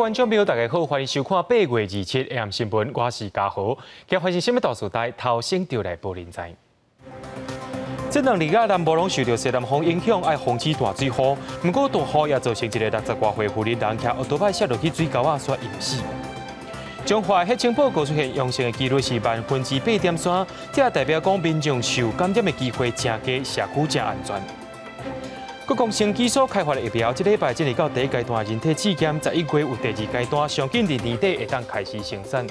观众朋友，大家好，欢迎收看8月27日AM新闻，我是嘉豪。今日发生什么大事代，头先就来报您知。这2日南部拢受到西南风影响，爱防止大水雨。不过大雨也造成一个60多岁妇人人骑奥多摆摔落去水沟煞淹死。中华血清报告出现阳性的几率是8.3%，这也代表讲民众受感染的机会真低，社区真安全。国共生技所开发的疫苗，这礼拜进入到第1阶段人体试验，11月有第2阶段，上紧伫年底会当开始生产。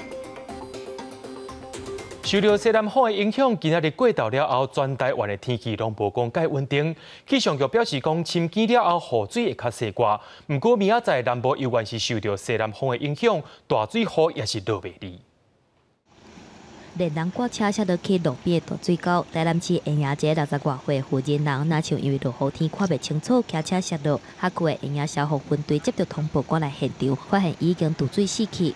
受到西南风的影响，今仔日过昼了后，全台湾的天气拢无讲介稳定。气象局表示讲，深更了后，雨水会较细寡。不过明仔载南部依然是受到西南风的影响，大水雨也是落袂离。连人挂车下落去路边的大水沟，台南市延阳街60多岁妇人人，若像因为落雨天看袂清楚，骑车摔落，下过的延阳消防分队接到通报赶来现场，发现已经渡水死去。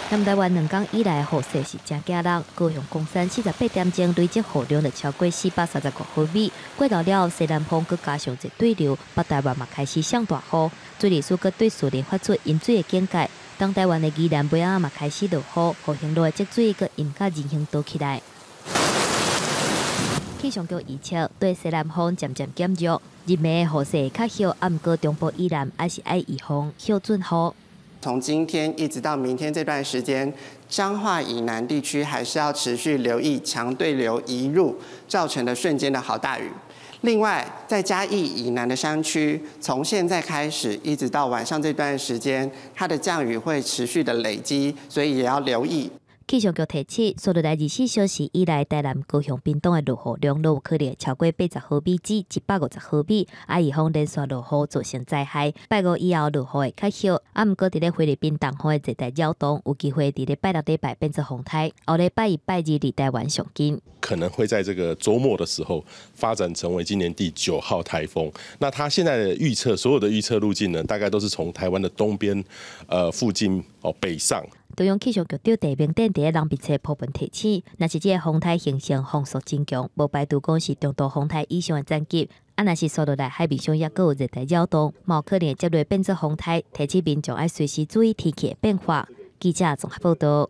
南台湾2天以来的雨势是真惊人，高雄公山48点钟累积雨量就超过435毫米。过到了西南风，佮加上一对流，北台湾嘛开始上大雨。水利署佮对树林发出淹水的警戒。东台湾的宜兰尾仔嘛开始落雨，河行路的积水佮淹甲人行道起来。气象局预测，对西南风渐渐减弱，日暝的雨势较小，啊，毋过中部以南还是爱预防小准雨。从今天一直到明天这段时间，彰化以南地区还是要持续留意强对流移入造成的瞬间的豪大雨。另外，在嘉义以南的山区，从现在开始一直到晚上这段时间，它的降雨会持续的累积，所以也要留意。气象局提醒，所落来24小时以来，台南、高雄、屏东的落雨量都有可能超过80毫米至150毫米，啊，预防连续落雨造成灾害。拜五以后落雨会较少，啊，毋过伫咧菲律宾东海的热带扰动，有机会伫咧拜6礼拜变成风台，后礼拜1、拜2离台湾上近。可能会在这个周末的时候发展成为今年第9号台风。那它现在的预测，所有的预测路径呢，大概都是从台湾的东边附近北上。中央气象局长陈明典伫咧人民册普遍提醒，若是这个风台形成风速增强，无排除讲是中度风台以上的战机。啊，若是刷落来海面上也阁有热带扰动，嘛有可能接落变做风台，提醒民众要随时注意天气的变化。记者综合报道。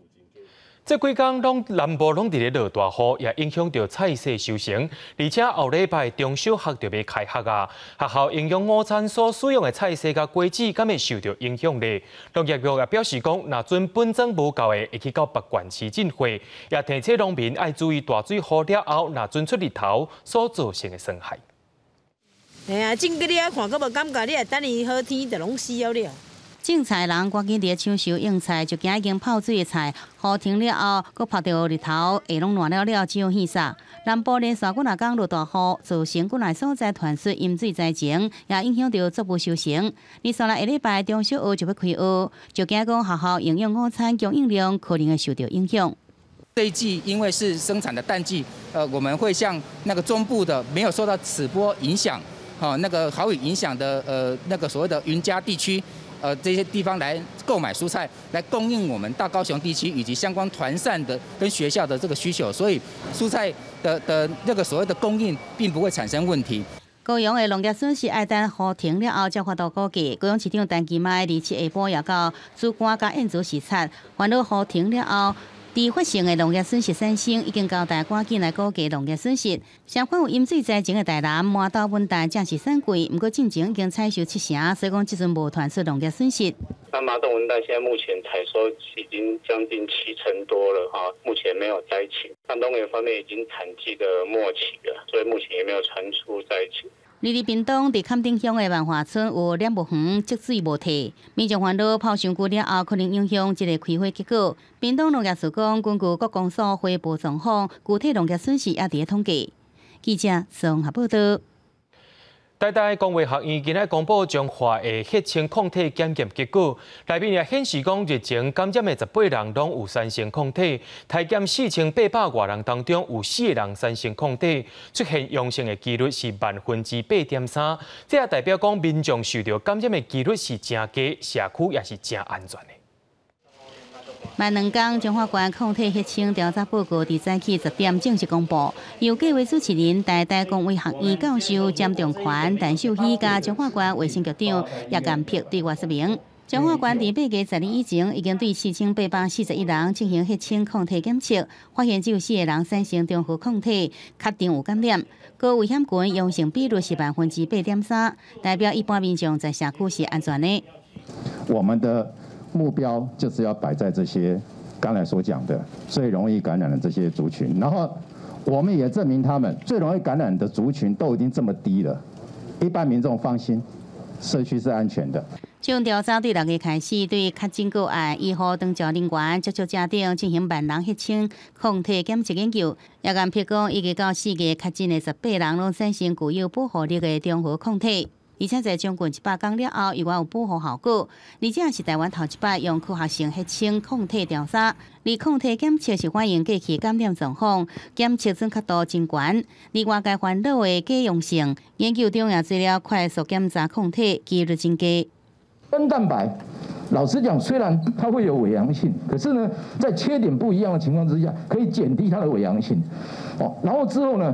这几天南部拢伫咧落大雨，也影响到菜市收成，而且后礼拜中小学就要开学啊，学校营养午餐所使用的菜色甲果子，敢会受到影响呢？农业局也表示讲，若准本种无够的，会去到别县市进货，也提醒农民要注意大水雨了后，若准出日头所造成的损害。哎呀，种个你啊看，阁无感觉，你啊等伊好天就拢死了。种菜人赶紧伫抢收用菜，就惊已经泡水的菜，雨停了后，搁晒到日头，下拢烂了，只有稀沙。南部连续几若天落大雨，造成几若所在传出淹水灾情，也影响到作物收成。而下来下礼拜中小学就要开学，就惊讲学校营养午餐供应量可能会受到影响。这一季因为是生产的淡季，我们会向那个中部的没有受到此波影响，那个豪雨影响的那个所谓的云嘉地区。这些地方来购买蔬菜，来供应我们大高雄地区以及相关团膳的跟学校的这个需求，所以蔬菜的那个所谓的供应并不会产生问题。高雄的农业损失爱等雨停了后才发到估计。高雄市长陈其迈27下晡也到主管甲燕族视察，烦恼雨停了后。地发生的农业损失产生已经交代赶紧来估计农业损失。相反有淹水灾情的台南、麻豆、文旦正是产季，不过进前已经采收7成，所以讲这阵无传出农业损失。那麻豆、文旦现在目前采收已经将近70%多了哈，目前没有灾情。那农业方面已经产季的末期了，所以目前也没有传出灾情。离屏东伫坎顶乡的万华村有两木园积水无退，民众烦恼泡上久了后可能影响这个开花结果。屏东农业署讲，根据国公所花布状况，具体农业损失也伫咧统计。记者综合报道。台大公卫学院今日公布彰化的血清抗体检验结果，内面也显示讲日前感染的18人拢有3型抗体，体检4800多人当中有4个人3型抗体，出现阳性的几率是8.3%，这也代表讲民众受到感染的几率是真低，社区也是真安全的。慢2天，彰化县抗体血清调查报告伫早起10点正式公布。由计划主持人台大公卫学院教授詹仲权、陈秀熙甲彰化县卫生局长叶干碧对外说明。中华关伫8月12日以前，已经对4841人进行血清抗体检测，发现只有4个人产生中和抗体，确定有感染。高危险群阳性比率是8.3%，代表一般民众在社区是安全的。我们的目标就是要摆在这些刚才所讲的最容易感染的这些族群，然后我们也证明他们最容易感染的族群都已经这么低了，一般民众放心，社区是安全的。这项调查对6月开始，对确诊个案1号当照人员接触家庭进行万人血清抗体检测研究。也按譬讲，1月到4月确诊的18人拢产生具有保护力的中和抗体，而且在将近100天了后，依然有保护效果。而且是台湾头一摆用科学性血清抗体调查，而抗体检测是反映过去感染状况，检测准确度真高。而外界烦恼的假阳性，研究中也做了快速检查抗体，几率真高。N 蛋白，老实讲，虽然它会有伪阳性，可是呢，在缺点不一样的情况之下，可以减低它的伪阳性。然后之后呢，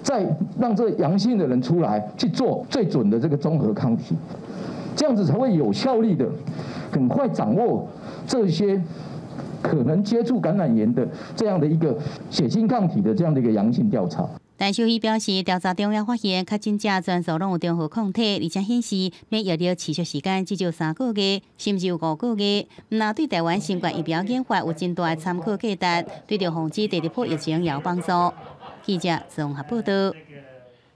再让这阳性的人出来去做最准的这个综合抗体，这样子才会有效率的，很快掌握这些可能接触感染源的这样的一个血清抗体的这样的一个阳性调查。陈秀仪表示，调查中也发现，确诊者全数拢有中和抗体，而且显示免疫力持续时间只有3个月，甚至有5个月。那对台湾新冠疫苗研发有真大的参考价值，对着防止第2波疫情也有帮助。记者综合报道。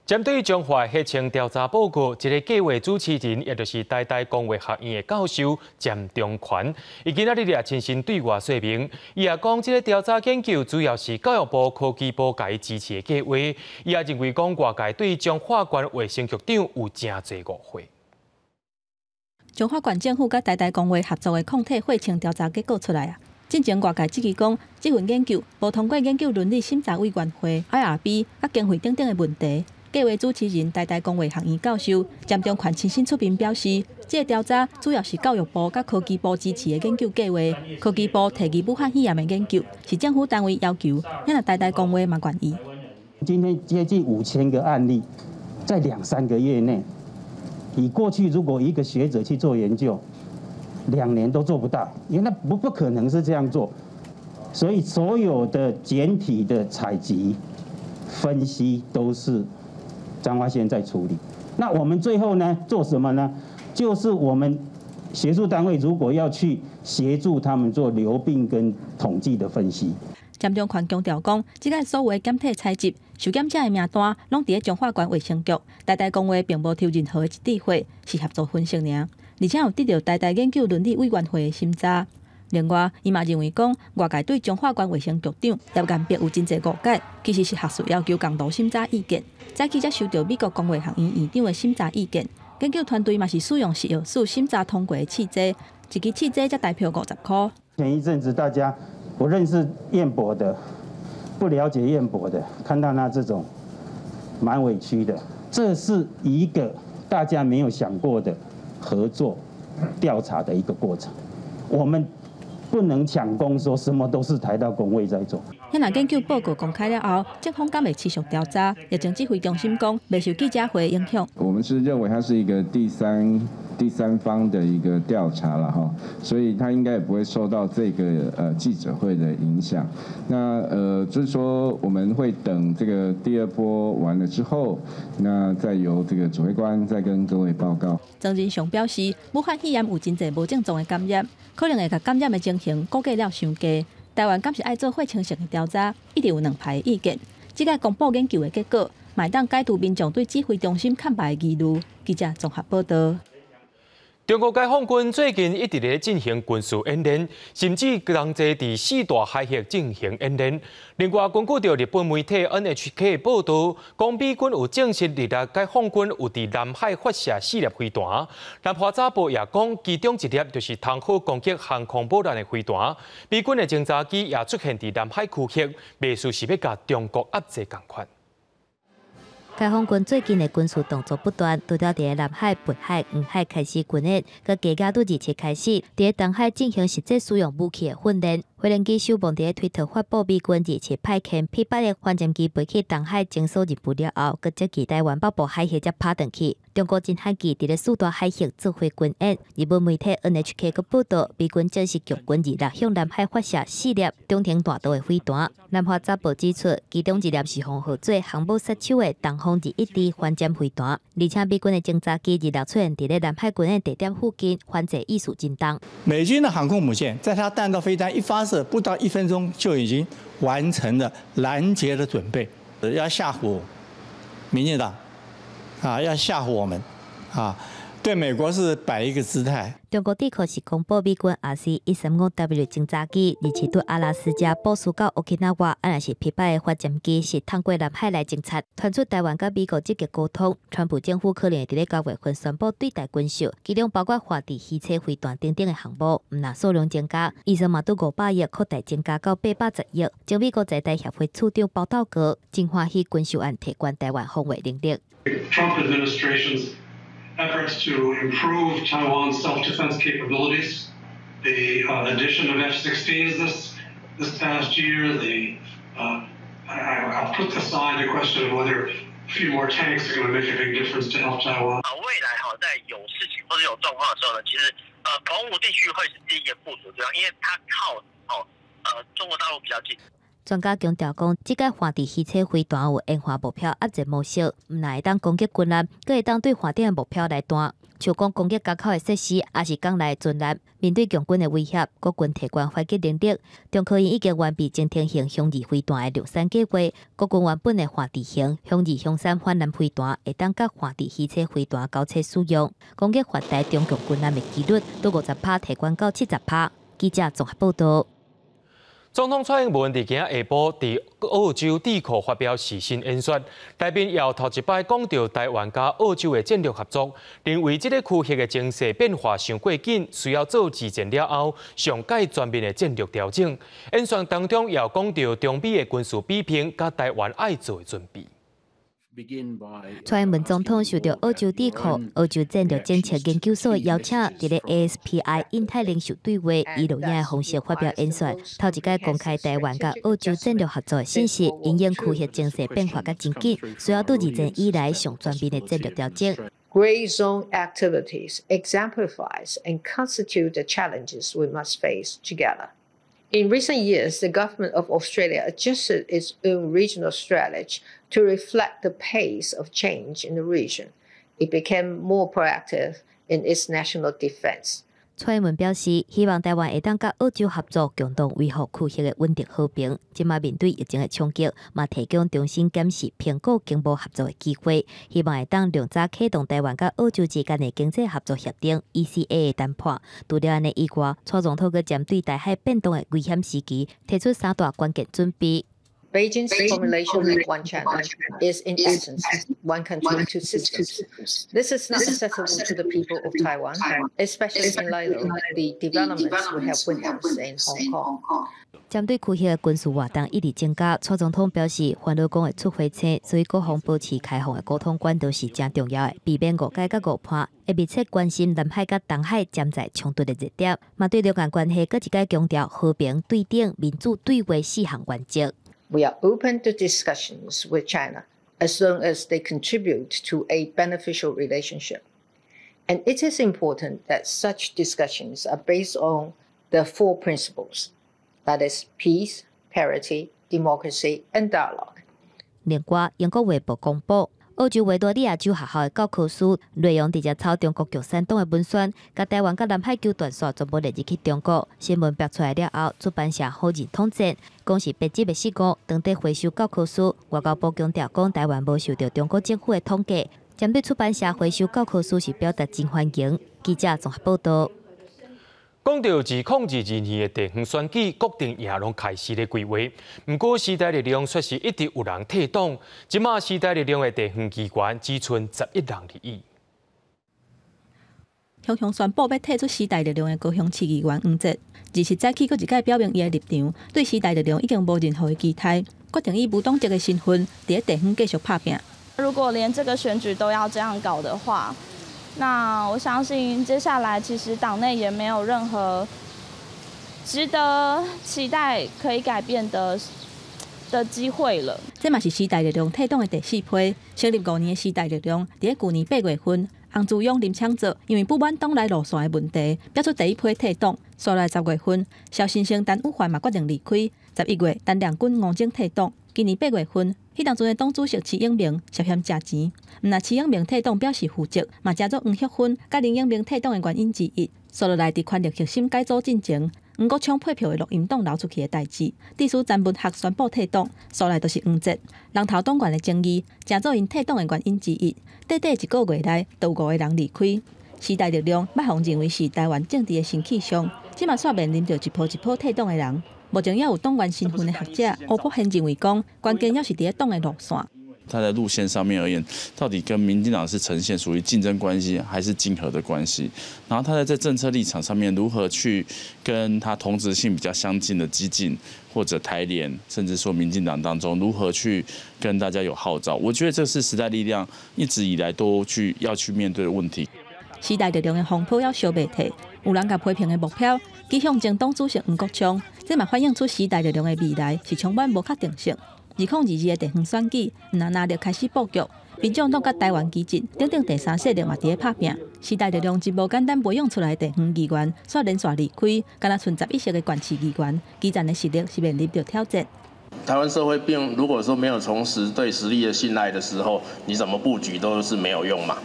针对中华血清调查报告，一个计划主持人，也就是台大工卫学院的教授詹中权，伊今仔日也亲身对外说明，伊也讲，这个调查研究主要是教育部、科技部甲伊支持的计划。伊也认为讲，外界对中华县卫生局长有真侪误会。中华县政府甲台大工卫合作的抗体血清调查结果出来啊！进前外界质疑讲，这份研究无通过研究伦理审查委员会 （IRB） 甲经费等等的问题。计划主持人台大工卫学院教授詹中权亲身出面表示，这个调查主要是教育部甲科技部支持的研究计划。科技部提议武汉肺炎的研究是政府单位要求，咱若台大工卫嘛愿意。今天接近5000个案例，在2-3个月内，以过去如果一个学者去做研究，2年都做不到，因为那不可能是这样做。所以所有的简体的采集、分析都是彰化县在处理。那我们最后呢做什么呢？就是我们学术单位如果要去协助他们做流病跟统计的分析。詹中权强调讲，即个所有的检体采集、受检者的名单，拢伫咧中华县卫生局。台大工卫并无抽任何的一致会，是合作分析尔，而且有得到台大研究伦理委员会的审查。另外，伊嘛认为讲，外界对中华县卫生局长叶彦碧有真侪误解，其实是学术要求共同审查意见。早期才收到美国工卫学院院长的审查意见，研究团队嘛是使用食药署审查通过的试剂，一支试剂才台票50块。前一阵子大家不认识彦博的，不了解彦博的，看到他这种蛮委屈的。这是一个大家没有想过的合作调查的一个过程，我们不能抢功，说什么都是台大工卫在做。遐若研究报告公开了后，政府敢会持续调查？疫情指挥中心讲，未受记者会影响。我们是认为它是一个第三方的一个调查了哈，所以它应该也不会受到这个记者会的影响。那就是说我们会等这个第2波完了之后，那再由这个指挥官再跟各位报告。曾仁雄表示，武汉肺炎有真侪无症状的感染，可能会甲感染的情形估计了伤低。台湾敢是爱做血清性的调查，一直有2派意见。即个公布研究的结果，买当解除民众对指挥中心看法的疑虑。记者综合报道。中国解放军最近一直咧进行军事演练，甚至同齐伫4大海峡进行演练。另外，根据着日本媒体 NHK 报道，讲美军有证实日本解放军有伫南海发射4粒飞弹。南华早报也讲，其中1粒就是通好攻击航空母舰的飞弹。美军的侦察机也出现伫南海区域，未似是要甲中国压制共款。解放军最近的军事动作不断，除了伫南海、北海、黄海开始军演，佮加加到2次开始伫东海进行实际使用武器的训练。飞行机首望伫推特发布美军2次派遣 P8的反舰机飞去东海侦搜任务了后，佮接期台湾北部海峡才拍转去。中国真海记伫咧四大海峡指挥军演，日本媒体 NHK 个报道，美军正式强军2向南海发射4粒中程大导的飞弹。南华早报指出，其中1粒是红合作航母杀手的东风2-1D反舰飞弹，而且美军的侦察机日出现伫咧南海军演地点附近，反制意识震动。美军的航空母舰在它弹道飞弹一发射不到1分钟，就已经完成了拦截的准备，要吓唬民进党啊，要吓唬我们啊，对美国是摆一个姿态。中国地壳是公布美军 RC-135W 侦察机日前对阿拉斯加部署到 Okinawa， 若是失败的发展机是通过南海来侦察，传出台湾甲美国积极沟通。川普政府可能会伫咧9月份宣布对台军售，其中包括华地汽车飞弹等等的项目，毋但数量增加，预算嘛拄500亿扩大增加到810亿。将美国在台协会处长包道格真欢喜军售案提关台湾防卫能力。Trump administration's efforts to improve Taiwan's self-defense capabilities, the addition of F-16s this past year, I'll put aside the question of whether a few more tanks are going to make a big difference to help Taiwan. 未来在有事情或者有状况的时候呢，其实澎湖地区会是第一个部署地方，因为它靠中国大陆比较近。专家强调讲，即个华地汽车飞弹有烟花目标压制模式，毋但会当攻击军舰，阁会当对华电的目标来弹，像讲攻击港口的设施，也是港内的军舰。面对强军的威胁，国军提悬反击能力。中科院已经完备精天型hướng2飞弹的量产计划，国军原本的华地型hướng2hướng3反舰飞弹会当甲华地汽车飞弹交叉使用，攻击华台中强军舰的几率从50%提悬到70%。记者综合报道。总统蔡英文伫今下晡伫澳洲智库发表施信演说，内面也头一摆讲到台湾甲澳洲的战略合作，认为这个区域的情势变化上过紧，需要做之前了后上届全面的战略调整。演说当中也讲到中美的军事比拼，甲台湾爱做的准备。蔡英文总统受到澳洲智库、澳洲战略政策研究所的邀请，伫咧 ASPI 印太领袖对话以录音的方式发表演说。头一届公开台湾甲澳洲战略合作的信息，因应区域情势变化甲真紧，需要对2年以来上全面的战略调整。Gray zone activities exemplifies and constitute the challenges we must face together. In recent years, the government of Australia adjusted its own regional strategy to reflect the pace of change in the region. It became more proactive in its national defense. 蔡英文表示，希望台湾会当甲澳洲合作，共同维护区域的稳定和平。即马面对疫情的冲击，嘛提供重新检视评估经贸合作的机会，希望会当量早启动台湾甲澳洲之间的经济合作协定 （ECA） 的谈判。除了安尼以外，蔡总统阁针对台海变动的危险时期，提出3大关键准备。Beijing's formulation of one China is, in essence, one country, two systems. This is not acceptable to the people of Taiwan, especially in light of the developments we have witnessed in Hong Kong. 针对区域的军事活动一直增加，蔡总统表示，欢乐讲的出火车，所以各方保持开放的沟通管道是真重要的，避免误解甲误判，会密切关心南海甲东海潜在冲突的热点，嘛对两岸关系搁一解强调和平、对等、民主对话4项原则。We are open to discussions with China as long as they contribute to a beneficial relationship. And it is important that such discussions are based on the 4 principles, that is, peace, parity, democracy, and dialogue. 另外，英国卫报公布，澳洲维多利亚州学校的教科书内容直接抄中国共产党的文宣，甲台湾甲南海九段线全部列入去中国。新闻爆出来了后，出版社好人统战，讲是编辑的失误，当地回收教科书。外交部强调讲，台湾无受到中国政府的统计。针对出版社回收教科书是表达真欢迎。记者综合报道。讲到自2022年的地方选举，各定也拢开始咧规划。不过时代力量却是一直有人退党。即马时代力量的地方机关只剩11人而已。雄雄宣布要退出时代力量的高雄市议员黄捷，27早起佫一改表明伊的立场，对时代力量已经无任何的期待，决定以无党籍的身份伫咧地方继续拍拼。如果连这个选举都要这样搞的话，那我相信接下来其实党内也没有任何值得期待可以改变的的机会了。这嘛是时代力量推动的第4批，成立5年的时代力量，伫去年8月份，洪志勇、林昌泽因为不满党内路线的问题，表出第1批退党。所来10月份，萧新生、陈武焕嘛决定离开。11月，陈亮君、吴征退党。今年8月份，迄当阵的党主席徐永明涉嫌食钱，毋但徐永明退党表示负责，嘛加入黄旭芬甲林永明退党的原因之一。所落来伫权力核心改组进程。黄国昌配票的录音档流出去的代志，地书詹文学宣布退党，所来都是黄捷。人头党员的争议，正做因退党的原因之一。短短1个月内，都有5个人离开。时代力量捌互认为是台湾政治的新气象，即嘛煞面临着一波一波退党的人。目前也有党员身份的学者欧博贤认为讲，关键也是伫党的路线。它的路线上面而言，到底跟民进党是呈现属于竞争关系还是竞合的关系？然后他在政策立场上面如何去跟他同质性比较相近的激进或者台联，甚至说民进党当中如何去跟大家有号召？我觉得这是时代力量一直以来都要去面对的问题。时代力量的风波要烧袂退，有人甲批评的目标指向前党主席黄国昌，这嘛反映出时代力量的未来是充满无确定性。2022的地方选举，那就开始布局，民众党甲台湾基进，等等第3势力嘛伫咧拍拼。时代力量一无简单培养出来的地方议员，煞连续离开，敢若剩11席的县市议员，基层的实力是面临着挑战。台湾社会并如果说没有重拾对实力的信赖的时候，你怎么布局都是没有用嘛。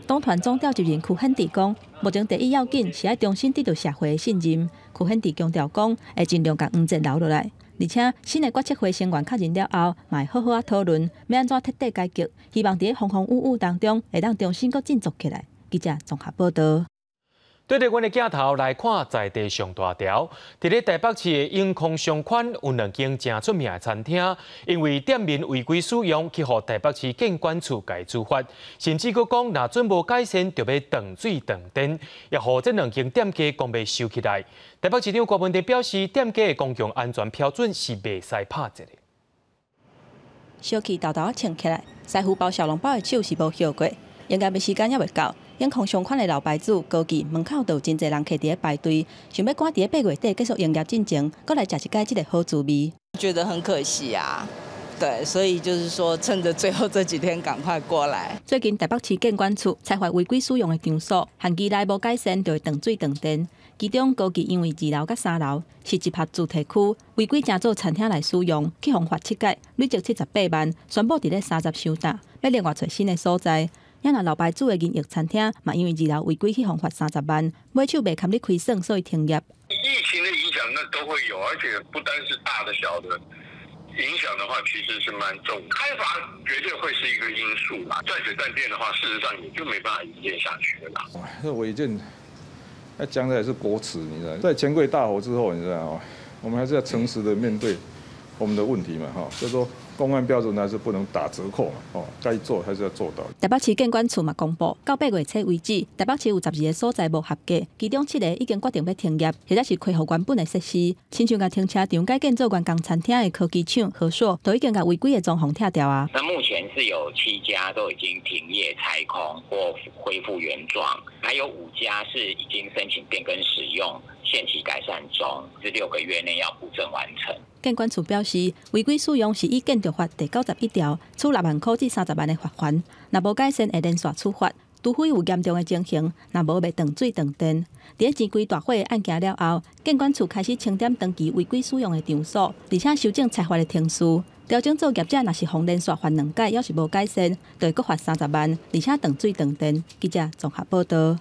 党团总召集人曲显智讲，目前第一要紧是要重新得到社会的信任。曲显智强调讲，会尽量将黄捷留落来。而且新的决策会成员确认了后，嘛会好好讨论要安怎彻底改革，希望伫风风雨雨当中会当重新搁振作起来。记者综合报道。对着阮的镜头来看在地上大条，伫咧台北市的永康商圈有2间正出名的餐厅，因为店面违规使用，去互台北市建管处改处罚，甚至佫讲若准无改善，就要断水断电，也互这2间店家讲要收起来。台北市长郭文定表示，店家的公共安全标准是袂使拍折的。小气豆豆啊，穿起来，师傅包小笼包的手是无休过，应该要时间也未到。永康商圈的老牌子高记门口都有真侪人徛伫咧排队，想要赶伫咧8月底结束营业进程，搁来食一摆这个好滋味。觉得很可惜啊，对，所以就是说趁着最后这几天赶快过来。最近台北市建管处采发违规使用的场所，限期内无改善就会断水断电。其中高记因为2楼甲3楼是集合主题区，违规正做餐厅来使用，去罚7届，累积78万，宣布伫咧30收单，要另外找新的所在。也若老牌子的银翼餐厅嘛，因为2楼违规去罚30万，买手袂堪你亏损，所以停业。疫情的影响那都会有，而且不单是大的小的影响的话，其实是蛮重。开罚绝对会是一个因素啦。断水断电的话，事实上也就没办法营业下去了啦。这违建，那将来是国耻，你知道，在钱柜大火之后，你知道吗？我们还是要诚实的面对我们的问题嘛，哈，就是说。公安标准还是不能打折扣嘛，该做还是要做到。台北市建管处嘛公布，到8月初为止，台北市有12个所在无合格，其中7个已经决定要停业，或者是开放原本的设施。亲像甲停车场改建做员工餐厅的科技厂和硕，都已经甲违规的装潢拆掉啊。那目前是有7家都已经停业拆空或恢复原状，还有5家是已经申请变更使用，限期改善中，是6个月内要补正完成。建管处表示，违规使用是以建筑法第91条处6万块至30万的罚款，若无改善会连续处罚，除非有严重的情形，若无袂断水断电。伫钱柜大火的案件了后，建管处开始清点登记违规使用的场所，而且修正裁罚的天数。调整作业者若是互连续罚2届，要是无改善，就会搁罚30万，而且断水断电。记者综合报道。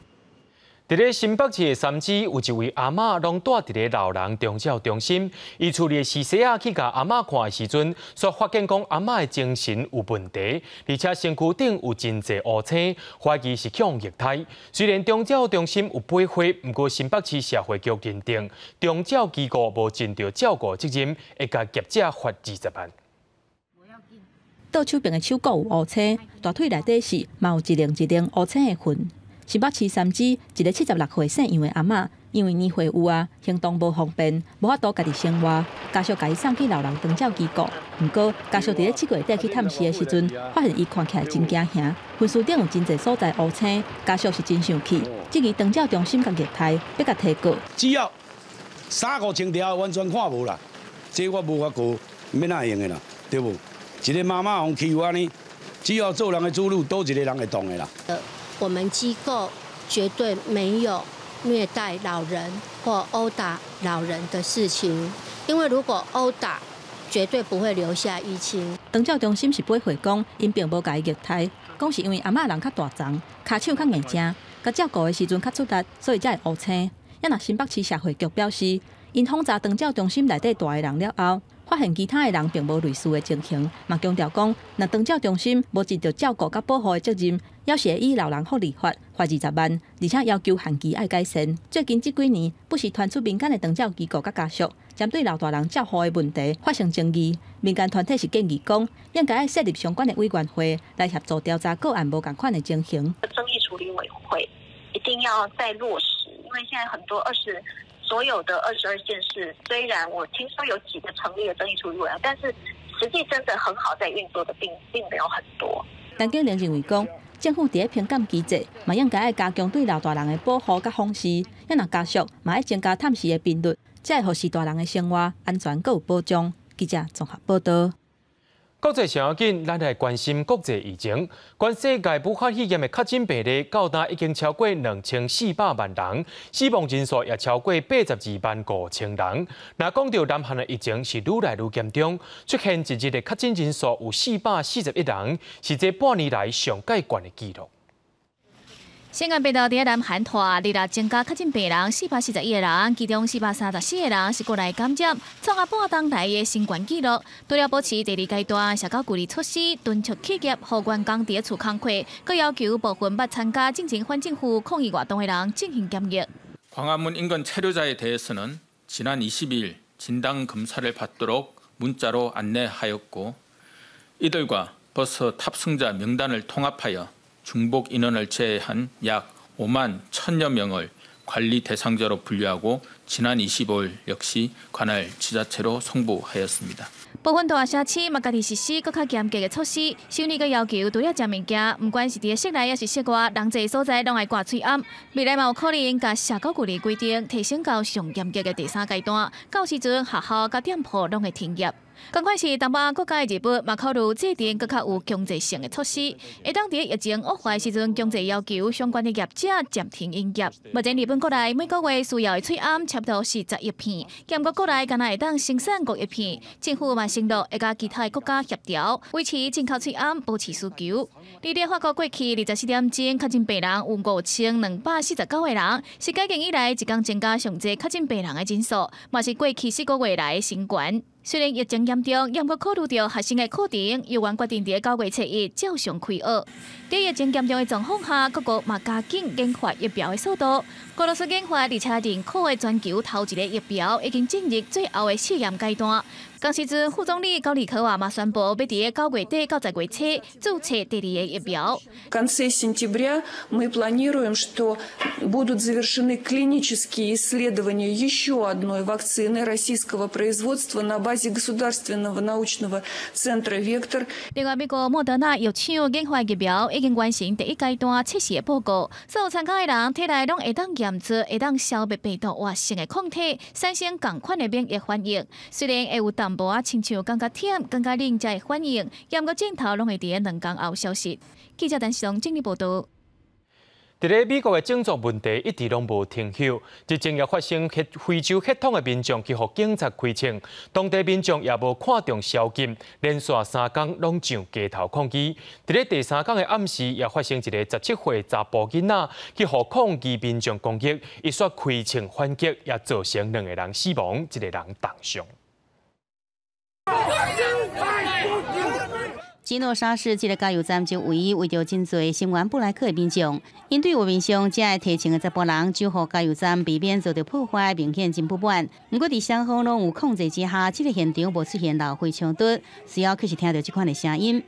伫咧新北市的三芝，有一位阿嬷拢住伫咧老人长照中心。伊厝里的侍洗去甲阿嬷看的时阵，却发现讲阿嬷的精神有问题，而且身躯顶有真侪乌青，怀疑是用液态。虽然长照中心有赔花，不过新北市社会局认定长照机构无尽到照顾责任，会甲业者罚20万。倒手边的手骨有乌青，大腿内底是嘛有一零乌青的痕。新北市三芝一个76岁姓杨的阿嬷，因为年岁有啊，行动无方便，无法度家己生活，家属甲伊送去老人长照机构。不过，家属伫咧7月底去探视的时阵，发现伊看起来真惊吓，浑身顶有真侪所在乌青，家属是真生气。这个长照中心甲业态要甲提告，只要3、5千条完全看无啦，这我无法度免哪用的啦，对不？一个妈妈互欺负安尼，只要做人的主路，多一个人会动的啦。我们机构绝对没有虐待老人或殴打老人的事情，因为如果殴打，绝对不会留下淤青。长照中心是八岁讲，因并无家己虐待，讲是因为阿嬷人较大张，骹手较硬正，甲照顾的时阵较出力，所以才会乌青。也若新北市社会局表示，因访查长照中心内底大个人了后，发现其他的人并无类似的情形，嘛强调讲，若长照中心无尽到照顾甲保护的责任，要是以老人福利法罚20万，而且要求限期爱改善。最近这几年，不时传出民间的长照机构甲家属针对老大人照护的问题发生争议，民间团体是建议讲，应该设立相关的委员会来协助调查个案无同款的情形。争议处理委员会一定要再落实，因为现在很多所有的22县市，虽然我听说有几个成立了争议处理委员会，但是实际真的很好在运作的并没有很多。陈景玲认为讲，政府伫评鉴机制，嘛应该加强对老大人的保护甲防视，也若家属嘛要增加探视的频率，才会互视大人的生活安全佮有保障。记者综合报道。国际上要紧，咱来关心国际疫情。全世界武汉肺炎的确诊病例到达已经超过2400万人，死亡人数也超过825000人。若讲到南韩的疫情是愈来愈严重，出现一日的确诊人数有441人，是这半年来上界悬的纪录。新冠病毒伫南韩拖，日增加确诊病人441个人，其中434个人是国内感染，创下半冬来的新冠纪录。除了保持第2阶段社交距离措施，敦促企业和员工伫厝工课，佮要求部分捌参加进行反政府抗议活动的人进行检疫。 광화문 인근 체류자에 대해서는 지난 20일 진단 검사를 받도록 문자로 안내하였고 이들과 버스 탑승자 명단을 통합하여 중복 인원을 제외한 약 5만 1,000여 명을 관리 대상자로 분류하고 지난 25일 역시 관할 지자체로 송부하였습니다. 部分大社区嘛，家己实施更较严格的措施，修理佮要求除了食物件，不管是伫室内还是室外，人侪所在拢爱挂喙暗。未来嘛有可能甲社交距离规定提升到上严格的第3阶段，到时阵学校甲店铺拢会停业。 同款是东北国家的日本，嘛考虑制定更较有强制性的措施，会当伫疫情恶化时阵，强制要求相关的业者暂停营业。目前日本国内每个月需要的喙暗差不多是10亿片，兼国内敢若会当生产5亿片。政府嘛承诺会甲其他国家协调，维持进口喙暗，保持需求。伫咧法国过去24点钟确诊病人有5249个人，是改建以来一天增加上济确诊病人的人数，嘛是过去4个月来的新高。 虽然疫情严重，也毋过考虑到学生的课程，幼儿决定伫9月初1照常开学。在疫情严重的状况下，各国嘛加紧研发疫苗的速度。俄罗斯研发而且认可的全球头一个疫苗已经进入最后的试验阶段。当时阵，副总理高里科娃嘛宣布，要伫9月底到10月初注册第2个疫苗。В конце сентября мы планируем, что будут завершены клинические исследования еще одной вакцины российского производства на базе Государственного научного центра «Вектор». 另外，美国莫德纳药厂研发疫苗已经完成第1阶段测试的报告，所有参加的人体内拢会当验出会当消灭病毒活性的抗体，产生同款的免疫反应。虽然会有淡薄亲像感觉忝、感觉冷才会反应，也毋过镜头拢会伫2天后消失。记者陈世龙整理报道。 伫咧美国的种族问题一直拢无停休，日前也发生非洲血统的民众去互警察开枪，当地民众也无看重宵禁，连续3天拢上街头抗议。伫咧第3天的暗时，也发生一个17岁查甫囡仔去互抗议民众攻击，伊煞开枪反击，也造成2个人死亡，1个人重伤。 基诺沙市这个加油站就唯一为着真侪心源布莱克的民众，因对画面上这提枪的10波人，就互加油站避免遭到破坏，明显真不满。不过伫双方拢有控制之下，这个现场无出现闹会冲突，需要确实听到这款的声音。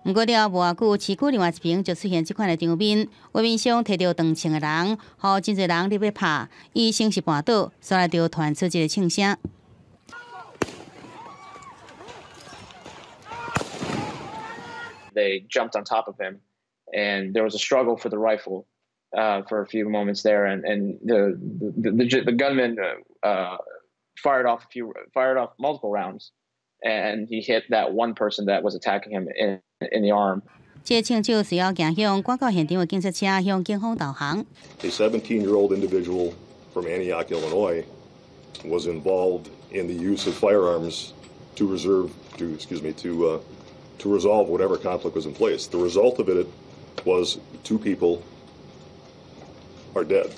不过了无偌久，市区另外一边就出现这款的场面，画面上摕到长枪的人，互真侪人入去拍，伊先是绊倒，所来就传出一个枪声。 They jumped on top of him, and there was a struggle for the rifle. for a few moments there, and the gunman fired off multiple rounds, and he hit that one person that was attacking him in the arm. 这枪手随后行向赶到现场的警察车，向警方导航。A 17-year-old individual from Antioch, Illinois, was involved in the use of firearms to resolve whatever conflict was in place. The result of it was 2 people are dead.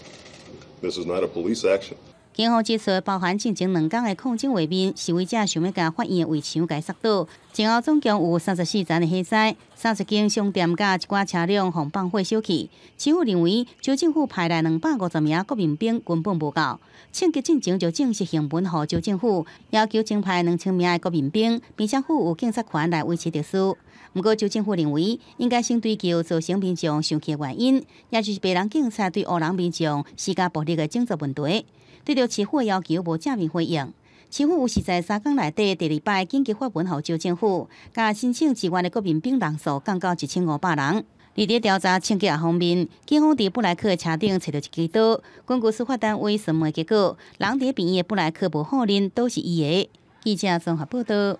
This is not a police action. 警方指出，包含进行2天的抗争画面，示威者想要将法院的围墙给杀倒。前后总共有34层的火灾，30间商店甲一寡车辆互放火烧去。市府认为，州政府派来250名国民兵根本无够，庆吉进前就正式行文予州政府，要求增派2000名的国民兵，并且赋予警察权来维持秩序。不过，州政府认为，应该先追究造成民众生气的原因，也就是白人警察对黑人民众施加暴力的政治问题。对着市府的要求无正面回应，市府有时在3天内底第2摆紧急发文予州政府，甲申请支援的国民兵人数降到1500人。而伫调查庆吉方面，警方伫布莱克的车顶找到一支刀，根据司法单位询问结果，人伫边的布莱克无否认都是伊的。记者综合报道。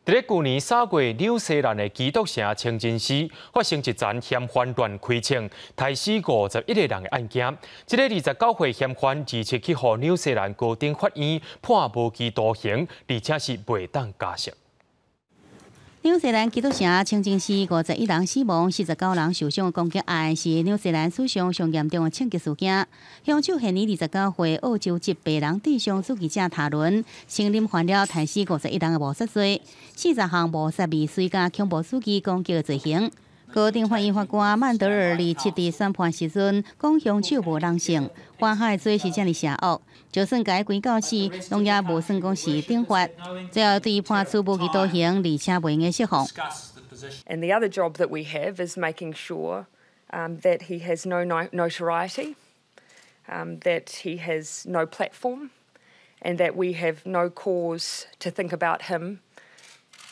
在去年3月，纽西兰的基督城清真寺发生一桩嫌犯乱开枪，杀死51个人的案件。这个29岁嫌犯自切去予纽西兰高等法院判无期徒刑，而且是袂当加释。纽西兰基督城清真寺51人死亡，49人受伤的攻击案是纽西兰史上上严重的枪击事件。凶手现年29岁，澳洲籍白人智商主义者塔伦承认犯了杀死51人的谋杀罪，40项谋杀未遂加恐怖司机攻击的罪行。高等法院法官曼德尔27日宣判时阵，讲凶手无人性，犯下的罪是这么邪恶，就算改规到死，拢也无算讲是顶法。最后对伊判处无期徒刑，而且袂用释放。And the other job that we have is making sure that he has no notoriety, that he has no platform, and that we have no cause to think about him,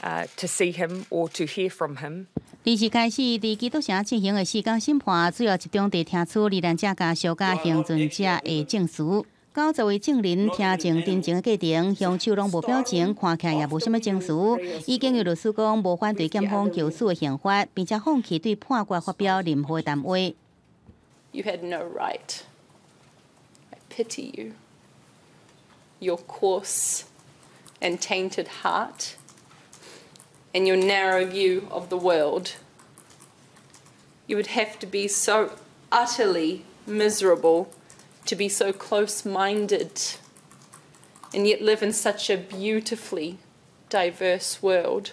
to see him or to hear from him. 2日开始，伫基督城进行的4天审判，主要集中伫听取罹难者家属甲幸存者的证词。90位证人听证真正的过程，凶手拢无表情，看起来也无什么证词。已经有律师讲无反对检方求诉的刑法，并且放弃对判决发表任何谈话。You had no right. I pity you. Your coarse and tainted heart. And your narrow view of the world. You would have to be so utterly miserable to be so close-minded and yet live in such a beautifully diverse world.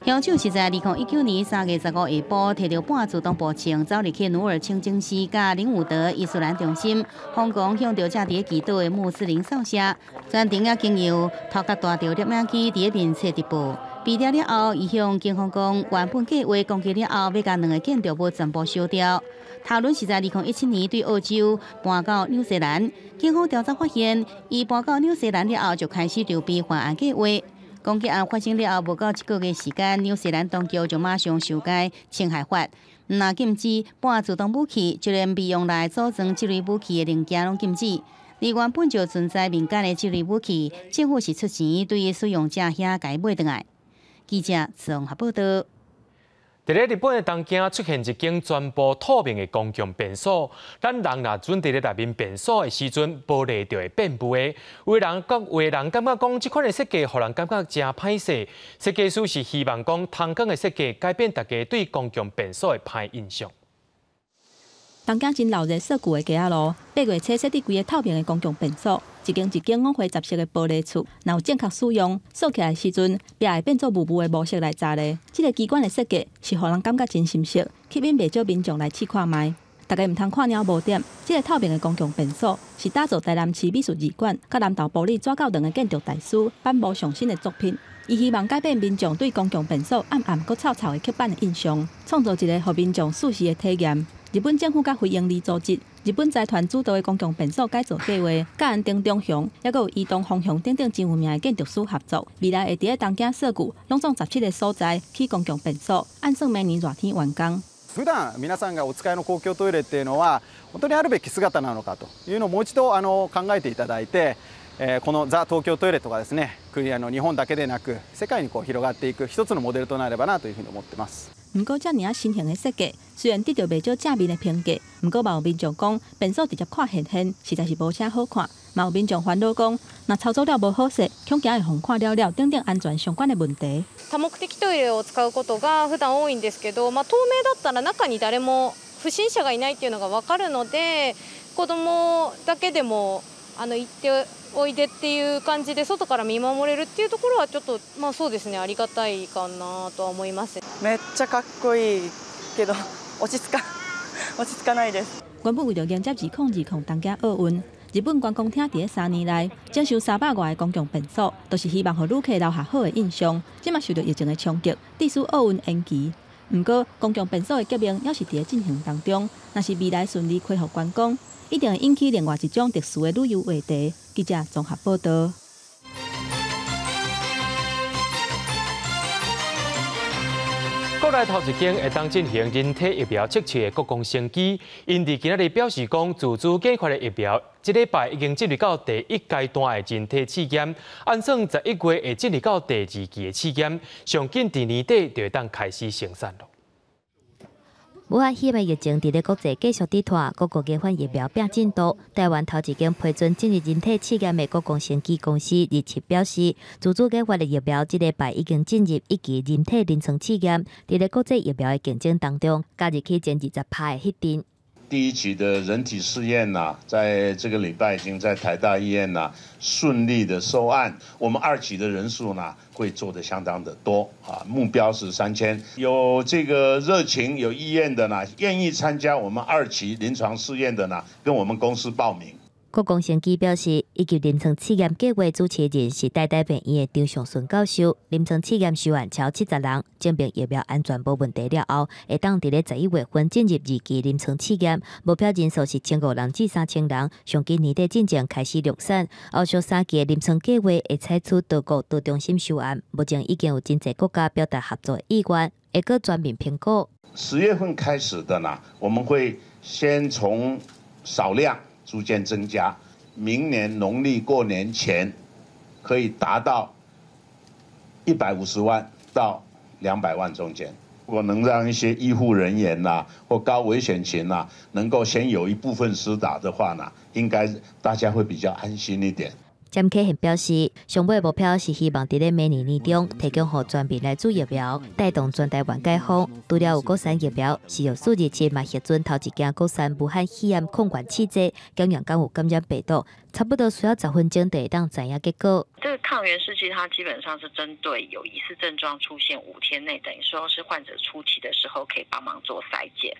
凶手是在2019年3月15日下晡，摕着半自动步枪走入去努尔清真寺甲林伍德伊斯兰中心，疯狂向着正伫祈祷的穆斯林扫射，全程也经由头壳带着摄影机伫面侧直播。被抓了后，伊向警方讲，原本计划攻击了后，要将2个建筑物全部烧掉。塔伦是在2017年对澳洲搬到纽西兰，警方调查发现，伊搬到纽西兰了后就开始筹备犯案计划。攻击案发生了后，无到1个月时间，纽西兰当局就马上修改侵害法，唔但禁止半自动武器，就连被用来组装这类武器的零件拢禁止。而原本就存在民间的这类武器，政府是出钱对于使用者遐改买倒来。记者综合报道。伫咧日本的东京出现一间全部透明的公共便所，咱人若准伫咧内面便所的时阵，玻璃就会变雾的。有人感觉讲，即款的设计，互人感觉真歹势。设计师是希望讲，通更的设计改变大家对公共便所的歹印象。东京真闹热涩旧的街仔路，8月初设置规个透明的公共便所，一间五花杂色的玻璃厝，若有正确使用，锁起来时阵，壁会变做雾雾的模式来炸咧。这个机关的设计是互人感觉真深色，吸引袂少民众来试看卖。大家唔通看了无点，这个透明的公共便所是打造台南市美术二馆甲南投部里抓到2个建筑大师颁布上新的作品。伊希望改变民众对公共便所暗暗佮臭臭的刻板的印象，创造一个互民众舒适的体验。日本政府甲非营利组织日本财团主导的公共便所改造计划，甲安定中雄，还有移动方向等等真有名的建筑师合作，未来会伫咧东京涩谷拢总17个所在起公共便所，按算明年热天完工。普段皆さんがお使いの公共トイレっていうのは本当にあるべき姿なのかというのをもう一度考えていただいて、このザ・東京トイレとかですね、日本だけでなく世界に広がっていく一つのモデルとなればなというふうに思ってます。不过，这样新型的设计虽然得到不少正面的评价，不过嘛有民众讲，便所直接看现现实在是无啥好看。嘛有民众烦恼讲，若操作了无好势，恐惊会互看了等等安全相关的问題。多目的トイレを使うことが普段多いんですけど、透明だったら中に誰も不審者がいないっていうのが分かるので、子供だけでも行っておいでっていう感じで外から見守れるっていうところはちょっとそうですね、ありがたいかなとは思います。めっちゃかっこいいけど落ち着かないです。原本为了迎接2020东京奥运，日本观光厅伫3年内征收300外个公共便所，都是希望予旅客留下好的印象。即嘛受到疫情的冲击，致使奥运延期。不过，公共便所的革命也是伫进行当中。若是未来顺利恢复观光，一定会引起另外一种特殊的旅游话题。记者综合报道。国内头一间会当进行人体疫苗测试的国共生机，因伫今仔日表示讲，自主研发的疫苗，这礼拜已经进入到第1阶段的人体试验，按算11月会进入到第2期的试验，上紧伫年底就会当开始生产咯。武汉肺炎疫情伫咧国际继续抵拖，各国研发疫苗拼进度。台湾头一间批准进入人体试验的国共生技公司日前表示，自主研发的疫苗这礼拜已经进入1期人体临床试验，伫咧国际疫苗的竞争当中，加入去前20%的迄阵。第1期的人体试验在这个礼拜已经在台大医院顺利的收案。我们2期的人数会做得相当的多目标是3000。有这个热情、有意愿的愿意参加我们2期临床试验的跟我们公司报名。国共生技表示，1期临床试验计划主持人是台大病院的张尚顺教授。临床试验受案超70人，证明疫苗安全无问题了后，会当伫咧11月份进入2期临床试验，目标人数是1500人至3000人，上期年底进前开始量产。后续3期的临床计划会采取多国多中心受案，目前已经有真侪国家表达合作意愿，会搁全面评估。10月份开始的我们会先从少量逐渐增加，明年农历过年前可以达到150万到200万中间。如果能让一些医护人员或高危险群能够先有一部分施打的话应该大家会比较安心一点。詹克贤表示，上尾目标是希望伫咧明年年中提供予全民来注疫苗，带动全台湾解封。除了有国产疫苗，是由数日前嘛核准头一件国产武汉肺炎控管器剂，供应敢有感染病毒，差不多需要10分钟就会当知影结果。这个抗原试剂它基本上是针对有疑似症状出现5天内，等于说是患者初期的时候可以帮忙做筛检。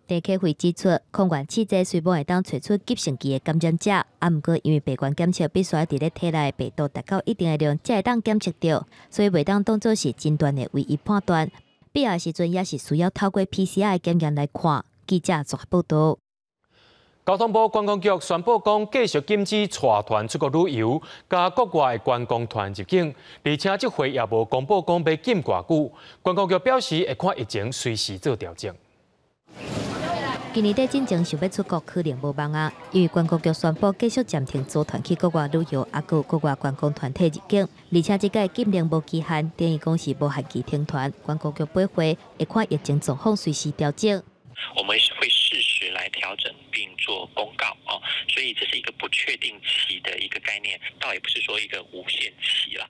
地科会指出，控管器剂虽无会当找出急性期的感染者，毋过因为病原检测必须要伫咧体内病毒达到一定的量，才会当检测到，所以袂当当作是诊断的唯一判断。必要时阵也是需要透过 PCR 检验来看。记者综合报道。交通部观光局宣布讲，继续禁止带团出国旅游，加国外的观光团入境，而且这回也无公布讲要禁偌久。观光局表示会看疫情随时做调整。今年底进前想要出国，可能无望啊，因为观光局宣布继续暂停组团去国外旅游，也有国外观光团体入境，而且这届禁令无期限，等于讲是无限期停团。观光局八会会看疫情状况随时调整。我们会适时来调整并做公告所以这是一个不确定期的一个概念，倒也不是说一个无限期啦。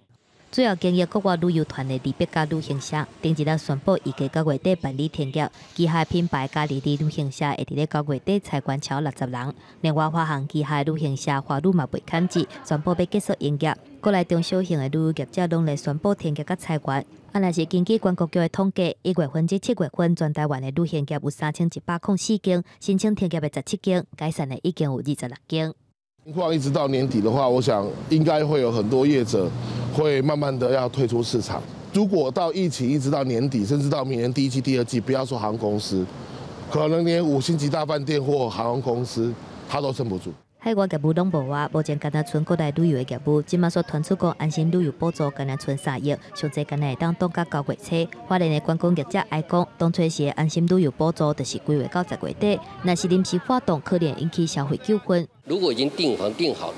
主要经营国外旅游团的200家旅行社，顶一日宣布预计到月底办理停业。旗下品牌嘉里旅行社会伫咧到月底裁员超60人。另外，华航旗下旅行社华旅嘛未砍止，宣布要结束营业。国内中小型的旅游业者拢来宣布停业甲裁员。若是根据观光局的统计，1月份至7月份，全台湾的旅行业有3104间，申请停业的17间，改善的已经有26间。情况一直到年底的话，我想应该会有很多业者会慢慢的要退出市场。如果到疫情一直到年底，甚至到明年第1季、第2季，不要说航空公司，可能连5星级大饭店或航空公司，它都撑不住。海外业务拢无话，目前敢若剩国内旅游的业务，即马所传出讲安心旅游补助敢若剩3亿，上济敢若会当冻到9月初。花莲的观光业者爱讲，当初时的安心旅游补助就是规划到10月底，若是临时发动，可能引起消费纠纷。如果已经订房订好了，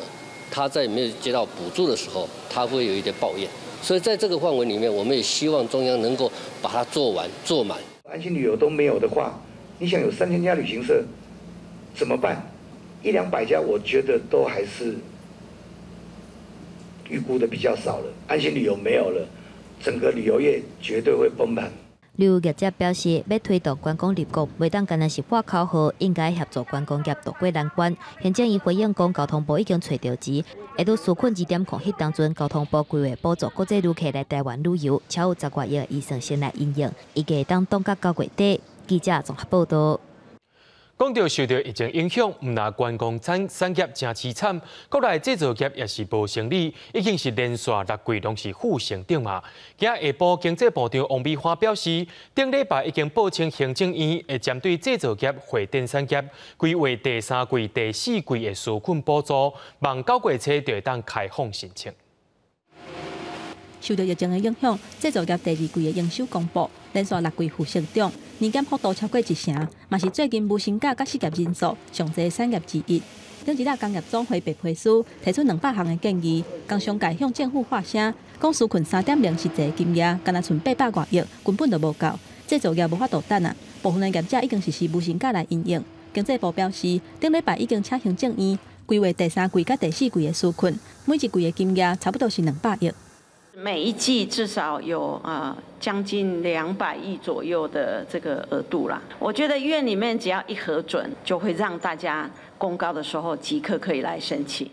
他在没有接到补助的时候，他会有一点抱怨。所以在这个范围里面，我们也希望中央能够把它做完做满。安心旅游都没有的话，你想有3000家旅行社怎么办？100-200家，我觉得都还是预估的比较少了。安心旅游没有了，整个旅游业绝对会崩盘。旅游业者表示，要推动观光立国，袂当干那是挂口号，应该协助观光业渡过难关。现正伊回应讲，交通部已经找到钱，下拄纾困2.0迄当中，交通部规划补助国际旅客来台湾旅游，超有10亿预算先来应用，预计当冻到9月底。记者综合报道。讲到受到疫情影响，唔但观光产业真凄惨，国内制造业也是无生理，已经是连续6季拢是负成长嘛。今下晡，经济部长王美花表示，顶礼拜已经报请行政院会针对制造业、会电产业规划第3季、第4季的纾困补助，望9月初就会当开放申请。受到疫情的影响，制造业第2季的营收公布，连续6季负成长，年减幅度超过1成，嘛是最近无薪假甲失业人数上侪产业之一。顶一日工业总会白皮书提出200项的建议，工商界向政府发声，讲纾困3.0实际金额，敢若剩800多亿，根本就无够。制造业无法度等啊，部分的业者已经实施无薪假来应用。经济部表示，顶礼拜已经请行政院规划第3季甲第4季的纾困，每一季的金额差不多是200亿。每一季至少有将近200亿左右的这个额度啦。我觉得院里面只要一核准，就会让大家公告的时候即刻可以来申请。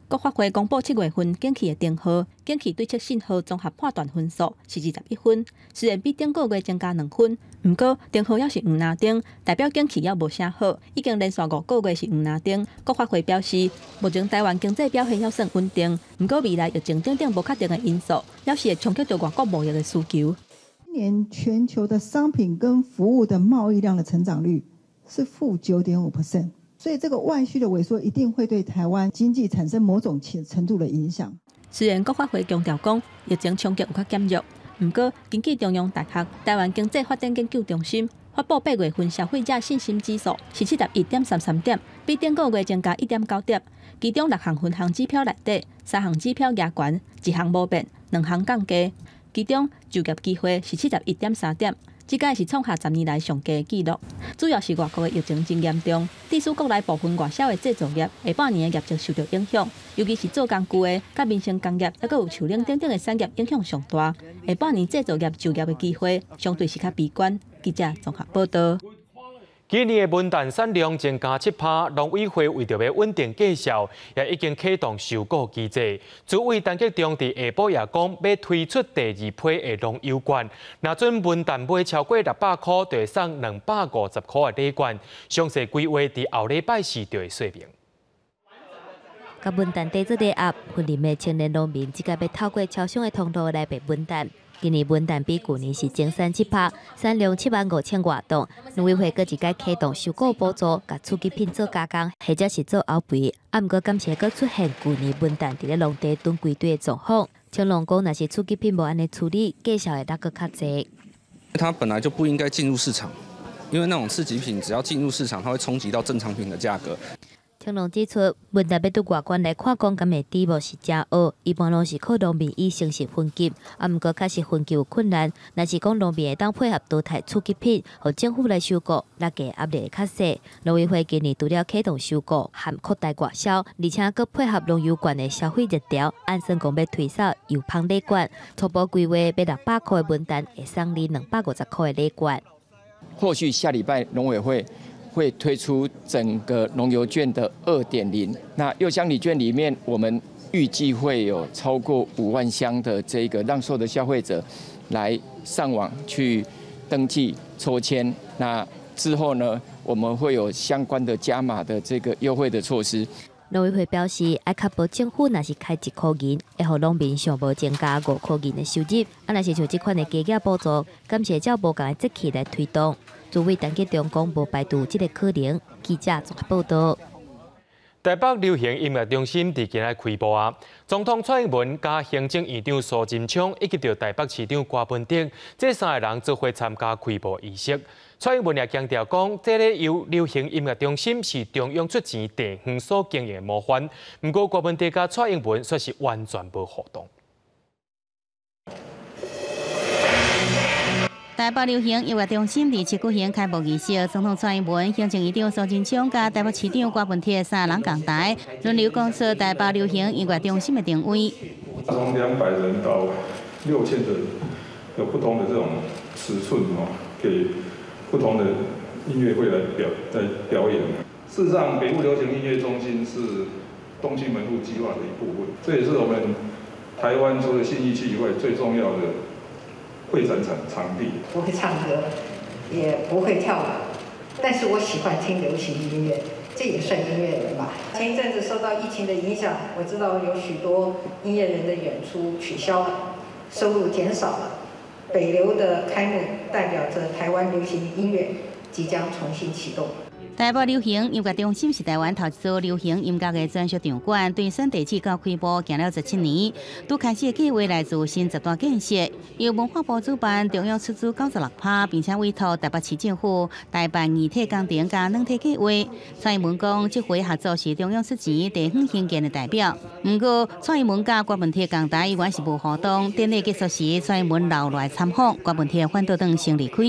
国发会公布7月份景气的电号，景气对策信号综合判断分数是21分，虽然比顶个月增加2分，不过电号也是黄蓝灯，代表景气也无啥好，已经连续5个月是黄蓝灯。国发会表示，目前台湾经济表现还算稳定，不过未来疫情等等无确定的因素，也是会冲击到外国贸易的需求。今年全球的商品跟服务的贸易量的成长率是负9.5%。所以这个外需的萎缩一定会对台湾经济产生某种程度的影响。虽然国发会强调讲疫情冲击有较减弱，不过根据中央大学台湾经济发展研究中心发布8月份消费者信心指数是71.33点，比顶个月增加1.9点。其中6项分项指标内底，3项指标加悬，1项无变，2项降低。其中就业机会是71.3点。这个是创下10年来上低的纪录，主要是外国的疫情真严重，致使国内部分外销的制造业下半年的业绩受到影响，尤其是做工具的、甲民生工业，还佫有树林等等的产业影响上大。下半年制造业就业的机会相对是较悲观。记者综合报道。今年的文旦产量增加7%，农委会为着要稳定绩效，也已经启动收购机制。主委陈吉仲伫下晡也讲，要推出第2批的农优券，若准文旦卖超过600块，就会送250块的礼券。详细规划伫后礼拜4就会说明。甲文旦地做礼盒，婚林的青年农民即个要透过超商的通路来卖文旦。今年文旦比去年是增产7%，产量75000外吨。农委会搁一改启动收购补助，甲刺激品做加工，或者是做后肥。毋过今次搁出现去年文旦伫咧农地囤规堆的状况。青龙讲，若是刺激品无安尼处理，价小会得搁较济。它本来就不应该进入市场，因为那种刺激品只要进入市场，它会冲击到正常品的价格。青龙指出，文旦要对外观来看，讲敢会低无是正恶，一般拢是靠农民以成熟分级，毋过确实分级有困难。若是讲农民会当配合多台刺激品，和政府来收购，那个压力会较小。农委会今年除了启动收购，含扩大外销，而且搁配合农优券的消费热潮，按算讲要推售油芳礼券，初步规划要600块的文旦会送你250块的礼券。或许下礼拜农委会推出整个农油券的2.0，那柚香礼券里面，我们预计会有超过5万箱的这个让所有的消费者来上网去登记抽签。那之后呢，我们会有相关的加码的这个优惠的措施。农委会表示，要确保政府若是开1块银，会互农民上无增加5块银的收入。若是像这款的加价补助，感谢照无共的节气来推动。主委陈吉仲讲，无排除这个可能。记者综合报道。台北流行音乐中心伫今日开播啊！总统蔡英文加行政院长苏贞昌以及着台北市长郭文德这3个人做伙参加开播仪式。蔡英文也强调讲，这个由流行音乐中心是中央出钱地方所经营的模范。不过郭文德加蔡英文却是完全无互动。 台北流行音乐中心伫7举行开幕仪式，总统蔡英文、行政院长苏贞昌甲台北市长郭文德3人同台，轮流讲述台北流行音乐中心的定位。从200人到6000人，有不同的这种尺寸给不同的音乐会来表演。事实上，北部流行音乐中心是东西门户计划的一部分，这也是我们台湾除了信义区以外最重要的 会展场地，不会唱歌，也不会跳舞，但是我喜欢听流行音乐，这也算音乐人吧。前一阵子受到疫情的影响，我知道有许多音乐人的演出取消了，收入减少了。北流的开幕代表着台湾流行音乐即将重新启动。 台北流行音乐中心是台湾头一座流行音乐的专属场馆，对选地址到开播行了17年，拄开始的计划来自新10大建设，由文化部主办，中央出资96%，并且委托台北市政府代办硬体工程加软体计划。蔡英文讲，这回合作是中央出钱，地方兴建的代表。不过，蔡英文甲郭文德同台，依然是无活动。典礼结束时，蔡英文留来参访，郭文德反倒转先离开。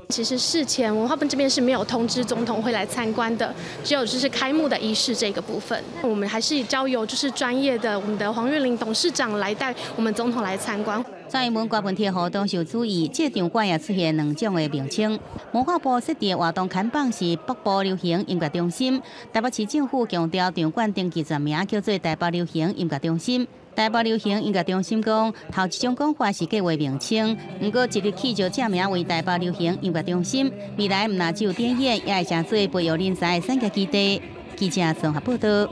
其实事前文化部这边是没有通知总统会来参观的，只有就是开幕的仪式这个部分，我们还是交由就是专业的我们的黄玉玲董事长来带我们总统来参观。蔡英文郭文德活动受注意，这场馆也出现2种的名称。文化部设定活动看板是北部流行音乐中心，台北市政府强调场馆登记全名叫做台北流行音乐中心。 台北流行音乐中心讲，头一种讲法是计划名称，不过即日起就正名为台北流行音乐中心。未来唔但只有展演，也会成做培育人才的产业基地。记者综合报道。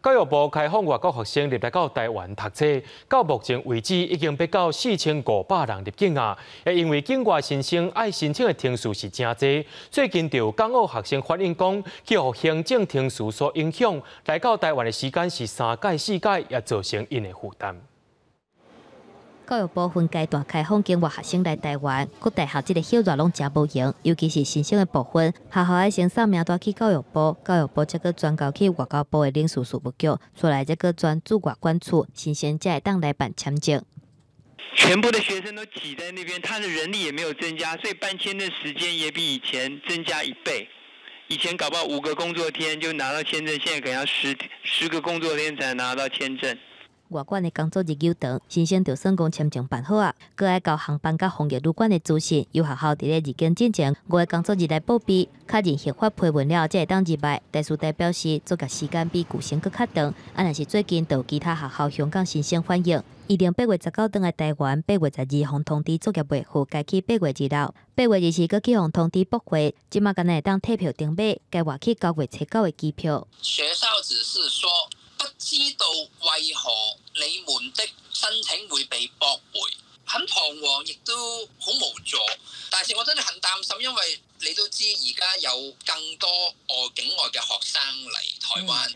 教育部开放外国学生入来到台湾读册，到目前为止已经达到4500人入境啊！也因为境外新生爱申请的天数是真多，最近就有港澳学生反映讲，去互行政天数所影响，来到台湾的时间是3届4届，也造成因的负担。 教育部分阶段开放境外学生来台湾，各大学这个hiệu率拢真无用，尤其是新生的部分，学校爱先扫名单去教育部，教育部则个转交去外交部的领事事务局，出来则个转驻外管处，新生才会当来办签证。全部的学生都挤在那边，他的人力也没有增加，所以办签的时间也比以前增加1倍。以前搞不好5个工作天就拿到签证，现在可能要10个工作天才能拿到签证。 外馆的工作日又长，新生就算讲签证办好啊，搁爱交航班甲防疫旅馆的资讯，由学校伫咧入境之前5个工作日来报备，确认合法批文了，才会当入来。代书代表示，作业时间比旧生搁较长，若是最近就有其他学校香港新生反映，预定8月19登来台湾，8月12互通知作业未赴，该去8月2号，8月20搁去互通知驳回，即马敢若会当退票订买，该活去9月初9的机票。学校只是说。 不知道為何你們的申請會被駁回，很彷徨，亦都好無助。但是我真係很擔心，因為你都知而家有更多境外嘅學生嚟台灣。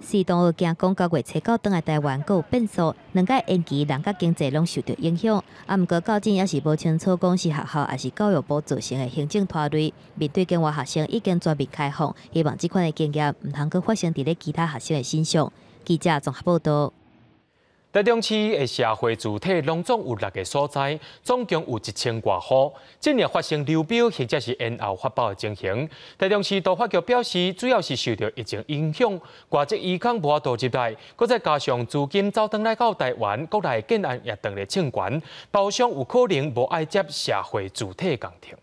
市當有驚講9月初9登來台灣，佫有變數，2屆延期，人甲經濟攏受到影響。毋過到今也是無清楚講是學校還是教育部造成的行政拖累。面對境外學生已經全面開放，希望這款的經驗毋通佫發生伫咧其他學生的身上。記者綜合報道。 台中市的社會主體攏總有6個所在，總共有1000多戶。近日發生流標或者是延後發包的情形。台中市都發局表示，主要是受到疫情影響，外籍移工無法度入來，佮再加上資金走轉來到台灣，國內建安也當咧清懸，包商有可能無愛接社會主體工程。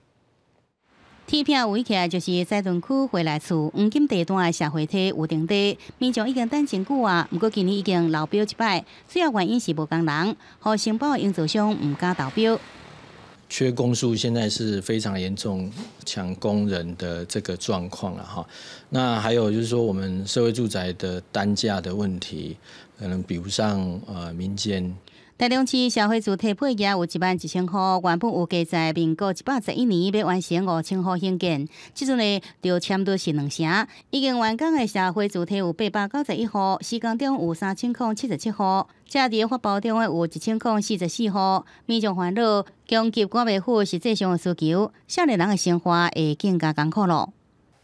鐵片圍起來就是西屯區回來厝黃金地段的社會體有停地，民眾已經等真久啊，不過今年已經流標1擺，主要原因是無工人，和承包的營造商唔敢投標。缺工數現在是非常嚴重，搶工人的這個狀況了哈。那還有就是說，我們社會住宅的單價的問題，可能比不上民間。台中市社会主体配额有11000户，原本有计在民国111年要完成5000户兴建，即阵呢就签约是2成，已经完工的社会主体有891户，施工中有3077户，正伫发包中的有1044户，民众烦恼供给管袂好，实际上的需求，少年人的生活会更加艰苦咯。